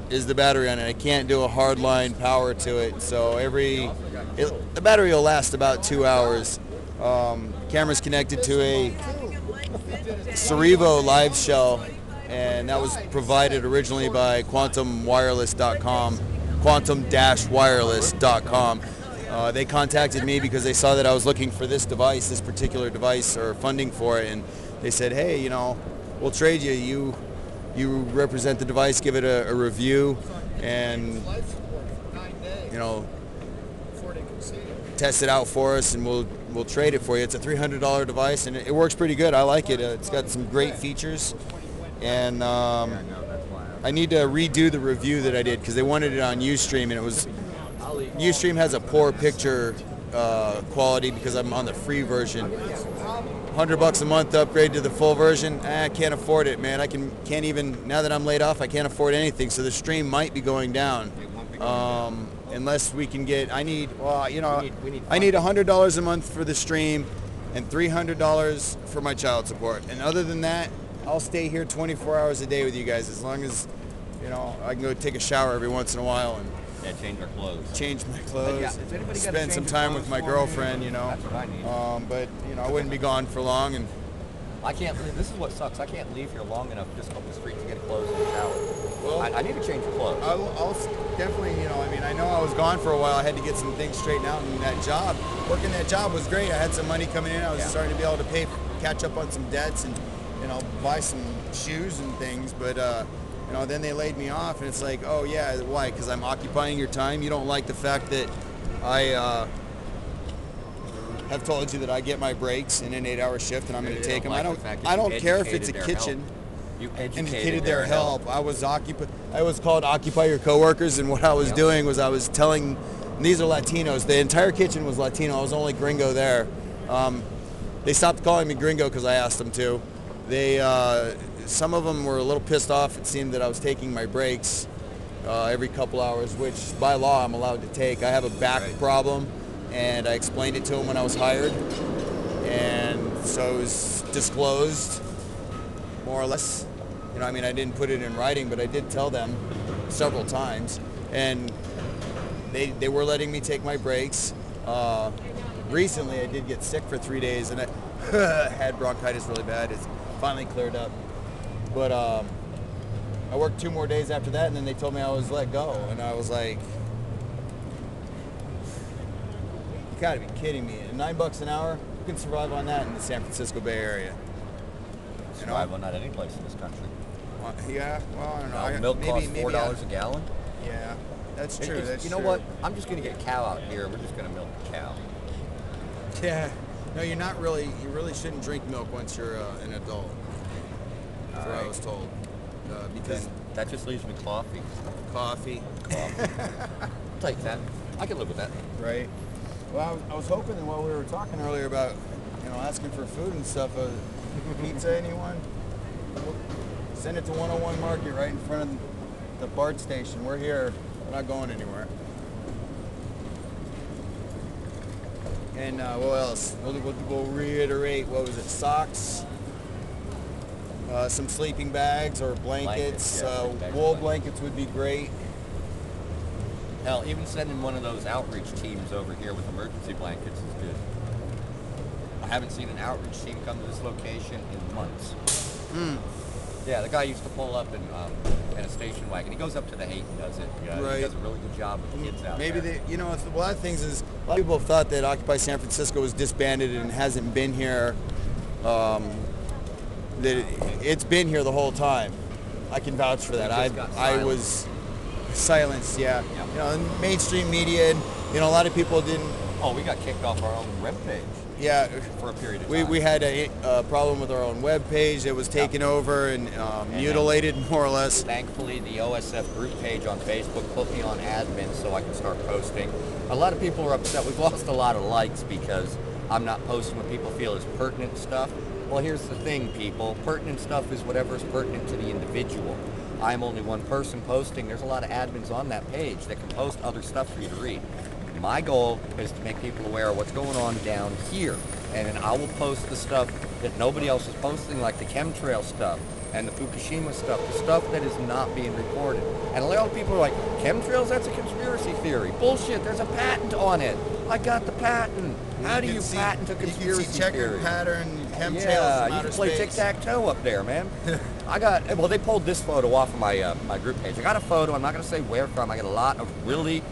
is the battery on it. I can't do a hard line power to it. So the battery will last about 2 hours. Camera's connected to a Cerevo live shell, and that was provided originally by quantumwireless.com, quantum-wireless.com. They contacted me because they saw that I was looking for this particular device, or funding for it, and they said, hey, you know, we'll trade you. You represent the device, give it a review, and, you know, test it out for us, and we'll trade it for you. It's a $300 device, and it works pretty good. I like it. It's got some great features, and I I need to redo the review that I did because they wanted it on Ustream, and it was Ustream has a poor picture quality because I'm on the free version. $100 a month to upgrade to the full version. I can't afford it, man. Can't even, now that I'm laid off, I can't afford anything. So the stream might be going down. Unless we can get, I need $100 a month for the stream and $300 for my child support. And other than that, I'll stay here 24 hours a day with you guys as long as, I can go take a shower every once in a while and change our clothes. Change my clothes. Yeah, spend some time with my girlfriend, That's what I need. But I wouldn't be gone for long, and I can't leave. This is what sucks. I can't leave here long enough just up the street to get clothes and shower. Well, I need to change of clothes. I'll definitely, I know I was gone for a while. I had to get some things straightened out, and working that job was great. I had some money coming in. I was starting to be able to catch up on some debts and, buy some shoes and things, but then they laid me off, and it's like, oh yeah, why? Because I'm occupying your time? You don't like the fact that I have told you that I get my breaks in an 8-hour shift, and I'm going to take them. I don't care if it's a kitchen. You educated their help. I was called Occupy Your Coworkers, and what I was doing was I was telling, and these are Latinos. The entire kitchen was Latino. I was only gringo there. They stopped calling me gringo because I asked them to. Some of them were a little pissed off. It seemed that I was taking my breaks every couple hours, which by law I'm allowed to take. I have a back problem, and I explained it to them when I was hired, and so it was disclosed, more or less. I didn't put it in writing, but I did tell them several times, and they were letting me take my breaks. Recently, I did get sick for 3 days, and I had bronchitis really bad. It's finally cleared up. But I worked 2 more days after that, and then they told me I was let go. And I was like, you gotta be kidding me. And $9 an hour, you can survive on that in the San Francisco Bay Area. Survive on that any place in this country. Yeah, well, I don't know. Milk costs $4 a gallon? Yeah, that's true. You know what? I'm just going to get a cow out here. We're just going to milk a cow. Yeah. No, you're not really. You really shouldn't drink milk once you're an adult. That's what I was told. Because that just leaves me coffee. Coffee. I'll take that. I can live with that. Right. Well, I was hoping that while we were talking earlier about, asking for food and stuff, pizza, anyone? Send it to 101 Market right in front of the BART station. We're here. We're not going anywhere. And what else? We'll reiterate, what was it, socks, some sleeping bags or blankets. Wool blankets would be great. Hell, even sending one of those outreach teams over here with emergency blankets is good. I haven't seen an outreach team come to this location in months. Yeah, the guy used to pull up in a station wagon. He goes up to the hate and does it. He does a really good job with the kids out there. Maybe a lot of things is, a lot of people have thought that Occupy San Francisco was disbanded and hasn't been here. That it's been here the whole time. I can vouch for that. I was silenced. Yeah. Mainstream media, and a lot of people didn't. Oh, we got kicked off our own webpage. Yeah, for a period of time. We had a problem with our own webpage. It was taken over and mutilated, more or less. Thankfully, the OSF group page on Facebook put me on admin so I can start posting. A lot of people are upset. We've lost a lot of likes because I'm not posting what people feel is pertinent stuff. Well, here's the thing, people. Pertinent stuff is whatever is pertinent to the individual. I'm only one person posting. There's a lot of admins on that page that can post other stuff for you to read. My goal is to make people aware of what's going on down here. And then I will post the stuff that nobody else is posting, like the chemtrail stuff and the Fukushima stuff, the stuff that is not being reported. And a lot of people are like, chemtrails, that's a conspiracy theory. Bullshit, there's a patent on it. I got the patent. How do you patent a conspiracy theory? You can see checker theory? Pattern, chemtrails, yeah, from you outer can play space. tic-tac-toe up there, man. They pulled this photo off of my my group page. I got a photo, I'm not going to say where from. I got a lot of really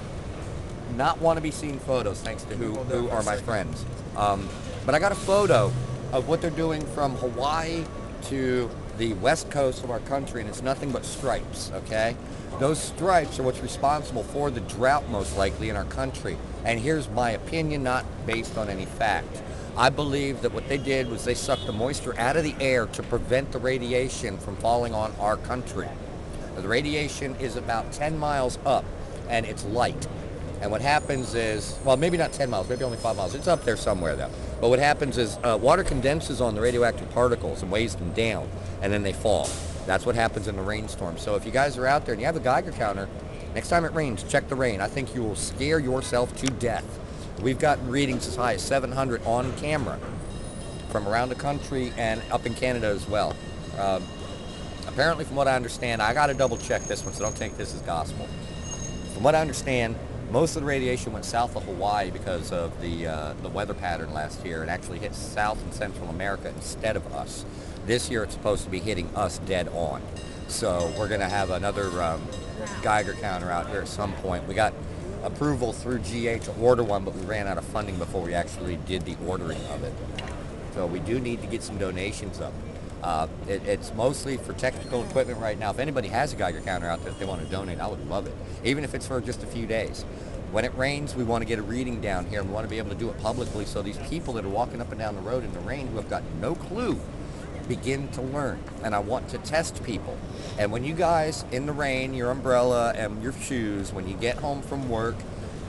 not want to be seen photos, thanks to who are my friends. But I got a photo of what they're doing from Hawaii to the west coast of our country, and it's nothing but stripes, okay? Those stripes are what's responsible for the drought, most likely, in our country. And here's my opinion, not based on any fact. I believe that what they did was they sucked the moisture out of the air to prevent the radiation from falling on our country. The radiation is about 10 miles up, and it's light. And what happens is, well, maybe not 10 miles, maybe only 5 miles. It's up there somewhere, though. But what happens is water condenses on the radioactive particles and weighs them down, and then they fall. That's what happens in the rainstorm. So if you guys are out there and you have a Geiger counter, next time it rains, check the rain. I think you will scare yourself to death. We've got readings as high as 700 on camera from around the country and up in Canada as well. Apparently, from what I understand, I got to double check this one, so don't take this as gospel. From what I understand, most of the radiation went south of Hawaii because of the weather pattern last year. It actually hit South and Central America instead of us. This year, it's supposed to be hitting us dead on. So we're going to have another Geiger counter out here at some point. We got approval through GA to order one, but we ran out of funding before we actually did the ordering of it. So we do need to get some donations up. It's mostly for technical equipment right now. If anybody has a Geiger counter out there that they want to donate, I would love it, even if it's for just a few days. When it rains, we want to get a reading down here, and we want to be able to do it publicly so these people that are walking up and down the road in the rain who have got no clue begin to learn. And I want to test people. And when you guys, in the rain, your umbrella and your shoes, when you get home from work,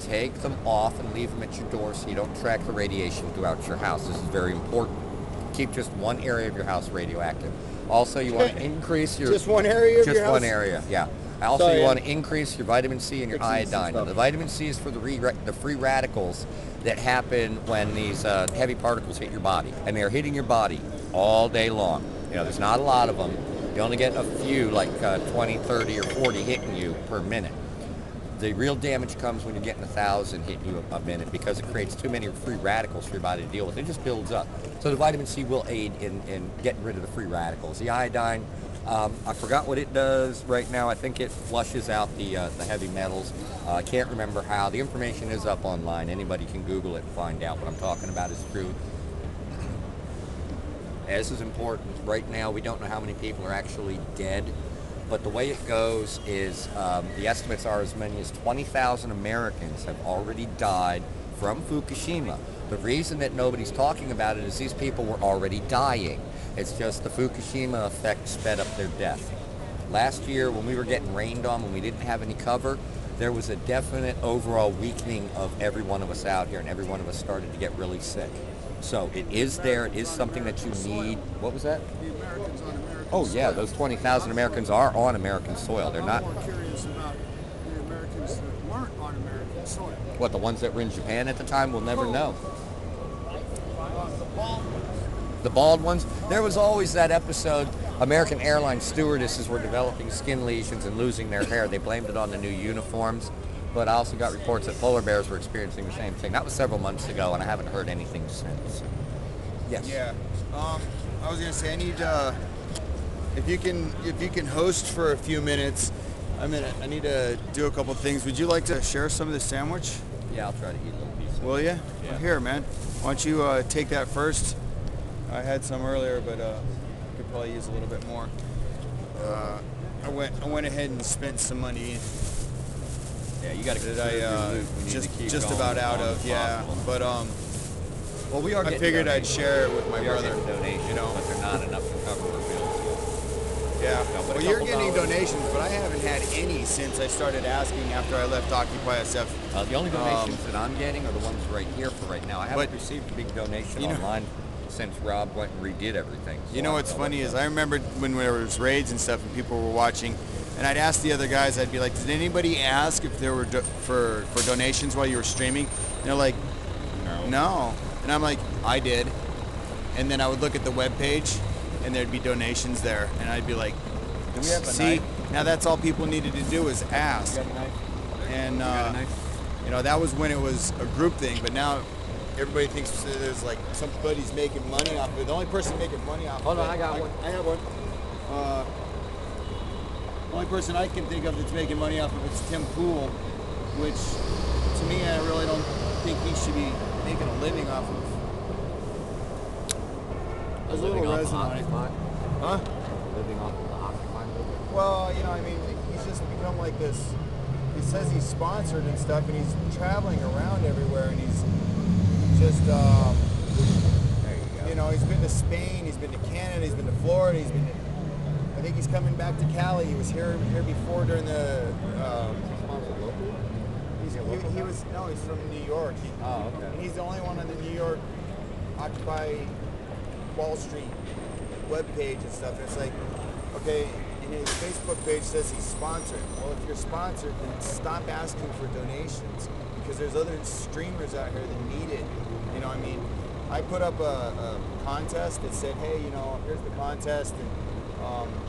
take them off and leave them at your door so you don't track the radiation throughout your house. This is very important. Keep just one area of your house radioactive. Also, you want to increase your... Just one area of your house? Just one area, yeah. Also, you want to increase your vitamin C and your iodine. Now, the vitamin C is for the free radicals that happen when these heavy particles hit your body. And they're hitting your body all day long. You know, there's not a lot of them. You only get a few, like 20, 30, or 40 hitting you per minute. The real damage comes when you're getting 1,000 hitting you a minute because it creates too many free radicals for your body to deal with. It just builds up. So the vitamin C will aid in getting rid of the free radicals. The iodine, I forgot what it does right now. I think it flushes out the heavy metals. I can't remember how. The information is up online. Anybody can Google it and find out. What I'm talking about is true. This is important. Right now, we don't know how many people are actually dead. But the way it goes is the estimates are as many as 20,000 Americans have already died from Fukushima. The reason that nobody's talking about it is these people were already dying. It's just the Fukushima effect sped up their death. Last year, when we were getting rained on, when we didn't have any cover, there was a definite overall weakening of every one of us out here, and every one of us started to get really sick. So it is there. It is something that you need. What was that? The Americans on American Oh, yeah, soil. those 20,000 Americans are on American soil. They're not... I'm more curious about the Americans that weren't on American soil. What, the ones that were in Japan at the time? We'll never know. The bald ones? There was always that episode, American Airlines stewardesses were developing skin lesions and losing their hair. They blamed it on the new uniforms. But I also got reports that polar bears were experiencing the same thing. That was several months ago, and I haven't heard anything since. Yes. Yeah. I was gonna say I need if you can host for a few minutes. I need to do a couple things. Would you like to share some of the sandwich? Yeah, I'll try to eat a little piece. Will you? Yeah. Well, here, man. Why don't you take that first? I had some earlier, but could probably use a little bit more. I went ahead and spent some money Yeah, you got to that I just about out of. Yeah, but well, we are. I figured I'd share it with my brother. Donations, you know, but they're not enough to cover our bills. Yeah. No, but Well, a you're couple getting dollars. donations, but I haven't had any since I started asking after I left OccupySF. The only donations that I'm getting are the ones right here for right now. I haven't But- received a big donation You know- online since Rob went and redid everything. You know what's funny is I remember when there was raids and stuff and people were watching, and I'd ask the other guys, I'd be like, did anybody ask if there were for donations while you were streaming? And they're like, no. And I'm like, I did. And then I would look at the webpage and there'd be donations there. And I'd be like, Do we have a see, knife? now that's all people needed to do is ask. You got a knife? And, got a knife? you know, that was when it was a group thing, but now everybody thinks there's like somebody's making money off of it. The only person making money off Hold of on, it. I got one. I have one. The only person I can think of that's making money off of it is Tim Pool, which to me, I really don't think he should be making a living off of. There's a little Living off resin on it. Occupy? Huh? Living off of the Occupy movement? Well, you know, I mean, he's just become like this. He says he's sponsored and stuff, and he's traveling around everywhere, and he's just, There you go. you know, he's been to Spain, he's been to Canada, he's been to Florida, he's been to I think he's coming back to Cali. He was here before during the. He was he's from New York. Okay. And he's the only one on the New York Occupy Wall Street webpage and stuff. And it's like, okay, and his Facebook page says he's sponsored. Well, if you're sponsored, then stop asking for donations because there's other streamers out here that need it. You know, I mean, I put up a contest that said, hey, you know, here's the contest, and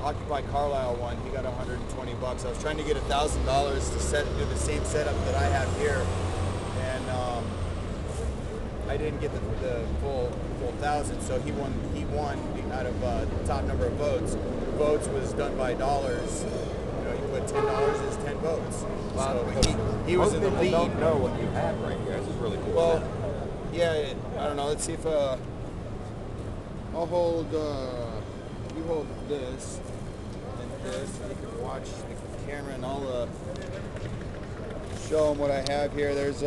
Occupy Carlisle won. He got $120. I was trying to get $1,000 to do the same setup that I have here, and I didn't get the full 1,000. So he won out of the top number of votes. Votes was done by dollars. You know, you put $10 is 10 votes. Wow. So he was in the lead. Don't know what you have right here. This is really cool. Well, yeah, I don't know. Let's see if I'll hold. You hold this and this. And you can watch the camera, and I'll show them what I have here. There's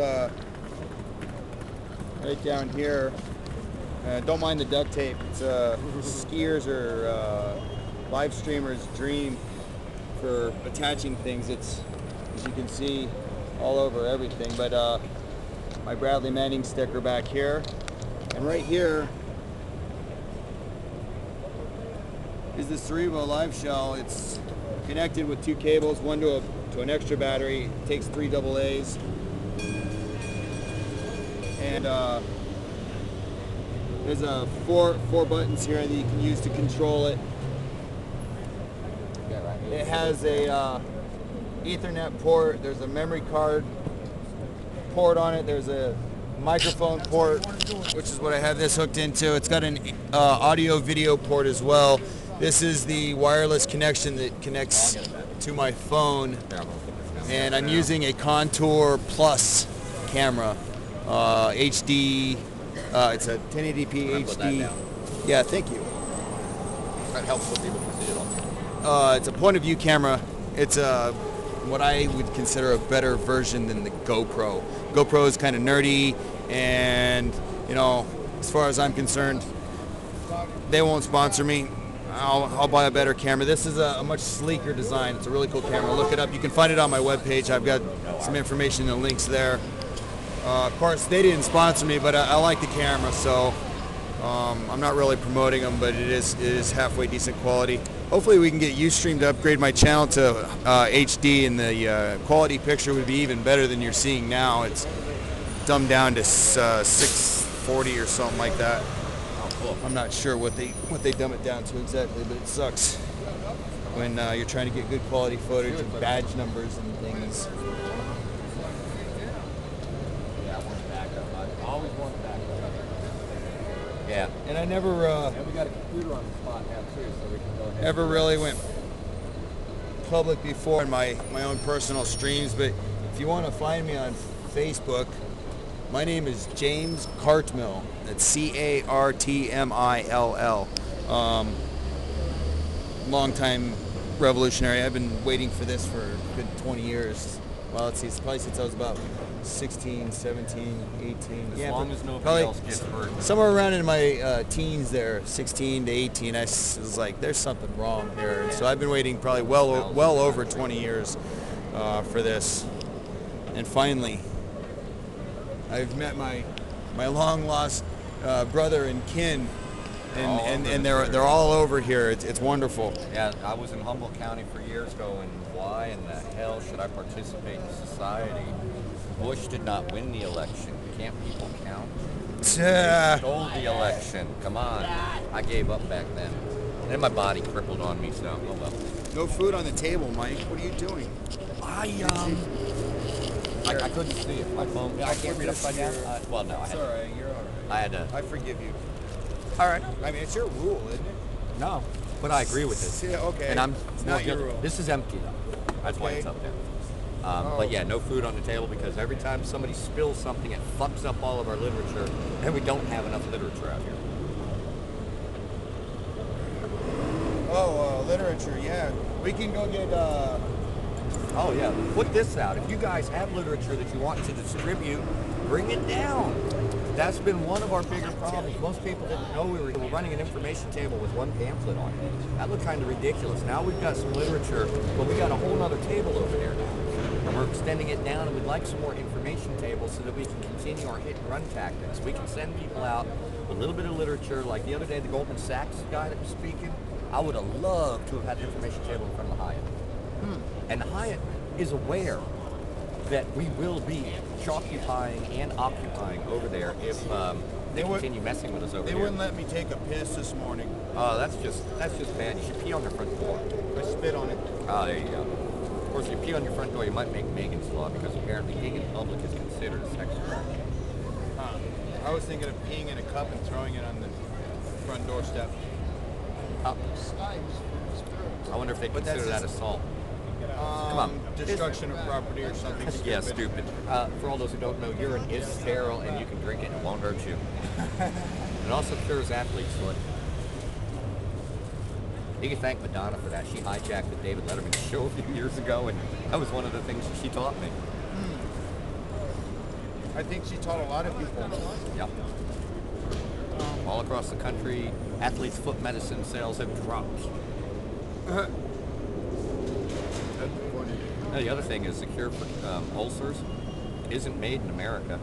right down here. Don't mind the duct tape. It's skiers or live streamers' dream for attaching things. It's, as you can see, all over everything. But my Bradley Manning sticker back here, and right here is the Cerebro Live Shell. It's connected with 2 cables, one to an extra battery. It takes 3 AA's, and there's four buttons here that you can use to control it. It has a Ethernet port. There's a memory card port on it. There's a microphone port, which is what I have this hooked into. It's got an audio video port as well. This is the wireless connection that connects to my phone, and I'm using a Contour Plus camera, HD. It's a 1080p HD. Yeah, thank you. That helps with people to see it on. It's a point of view camera. It's what I would consider a better version than the GoPro. GoPro is kind of nerdy, and you know, as far as I'm concerned, they won't sponsor me. I'll buy a better camera. This is a much sleeker design. It's a really cool camera. Look it up. You can find it on my webpage. I've got some information and links there. Of course, they didn't sponsor me, but I like the camera, so I'm not really promoting them, but it is halfway decent quality. Hopefully we can get Ustream to upgrade my channel to HD, and the quality picture would be even better than you're seeing now. It's dumbed down to 640 or something like that. I'm not sure what they dumb it down to exactly, but it sucks when you're trying to get good quality footage and badge numbers and things. Yeah, I want backup. I always want backup. Yeah. And I never And we got a computer on the spot now too, so we can go ahead. ever really went public before in my own personal streams, but if you want to find me on Facebook, my name is James Cartmill. That's C-A-R-T-M-I-L-L. Long-time revolutionary. I've been waiting for this for a good 20 years. Well, let's see, it's probably since I was about 16, 17, 18. As long as nobody probably else gets hurt. somewhere around in my teens there, 16 to 18, I was like, there's something wrong here. And so I've been waiting probably well over 20 years for this. And finally, I've met my long lost brother and kin, and they're all over here. It's wonderful. Yeah, I was in Humboldt County for years going, why in the hell should I participate in society? Bush did not win the election. Can't people count? He stole the election. Come on. I gave up back then. And then my body crippled on me, so oh well. No food on the table, Mike. What are you doing? I couldn't see it. My phone. I can't read upside down. Well, no, I had. It's all right. You're all right. I had to. I forgive you. All right. I mean, it's your rule, isn't it? No, but I agree with it. Yeah, okay. And I'm It's more not your guilty. rule. This is empty though. That's why it's Okay. up there. But yeah, no food on the table because every time somebody spills something, it fucks up all of our literature, and we don't have enough literature out here. Oh, literature. Yeah, we can go get. Oh yeah, put this out. If you guys have literature that you want to distribute, bring it down. That's been one of our bigger problems. Most people didn't know we were running an information table with one pamphlet on it. That looked kind of ridiculous. Now we've got some literature, but we got a whole other table over there now. And we're extending it down, and we'd like some more information tables so that we can continue our hit and run tactics. We can send people out with a little bit of literature. Like the other day, the Goldman Sachs guy that was speaking, I would have loved to have had an information table in front of the Hyatt. And the Hyatt is aware that we will be occupying and occupying over there if they continue messing with us over They here. wouldn't let me take a piss this morning. Oh, that's just bad. You should pee on their front door. I spit on it. Oh, there you go. Of course, if you pee on your front door, you might make Megan's Law because apparently peeing in public is considered a sex crime. Huh. I was thinking of peeing in a cup and throwing it on the front doorstep. I wonder if they But consider that's that just- assault. Come on. Destruction of property or something stupid. Yeah, stupid. For all those who don't know, urine is sterile and you can drink it and it won't hurt you. It also cures athlete's foot. You can thank Madonna for that. She hijacked the David Letterman show a few years ago, and that was one of the things she taught me. I think she taught a lot of people. Yep. All across the country, athlete's foot medicine sales have dropped. Now, the other thing is the cure for ulcers isn't made in America.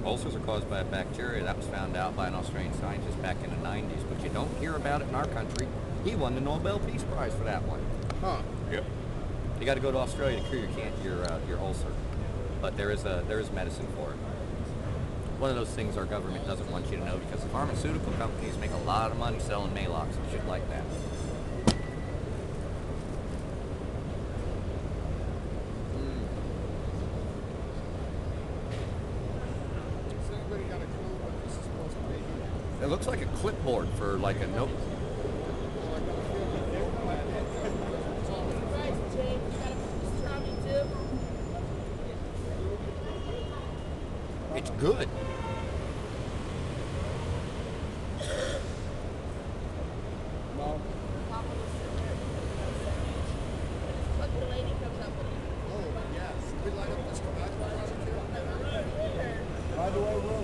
Ulcers are caused by a bacteria that was found out by an Australian scientist back in the 90s, but you don't hear about it in our country. He won the Nobel Peace Prize for that one. Huh. Yep. You got to go to Australia to cure your ulcer, but there is medicine for it. One of those things our government doesn't want you to know because the pharmaceutical companies make a lot of money selling Maalox and shit like that. It looks like a clipboard for like a note. It's good.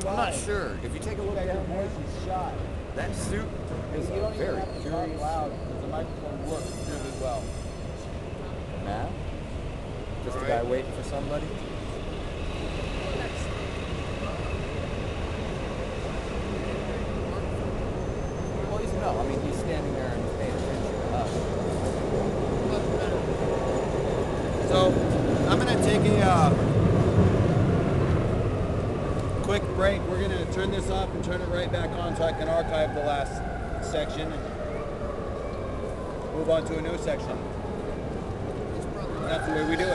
I'm not sure. If you take a look down there, that suit is very curious. Loud because the microphone works really well. Now, just a guy waiting for somebody. Well, he's no. I mean, he's standing there and he's paying attention to us. So I'm gonna take a quick break. We're gonna turn this off and turn it right back on so I can archive the last section and move on to a new section. That's the way we do it.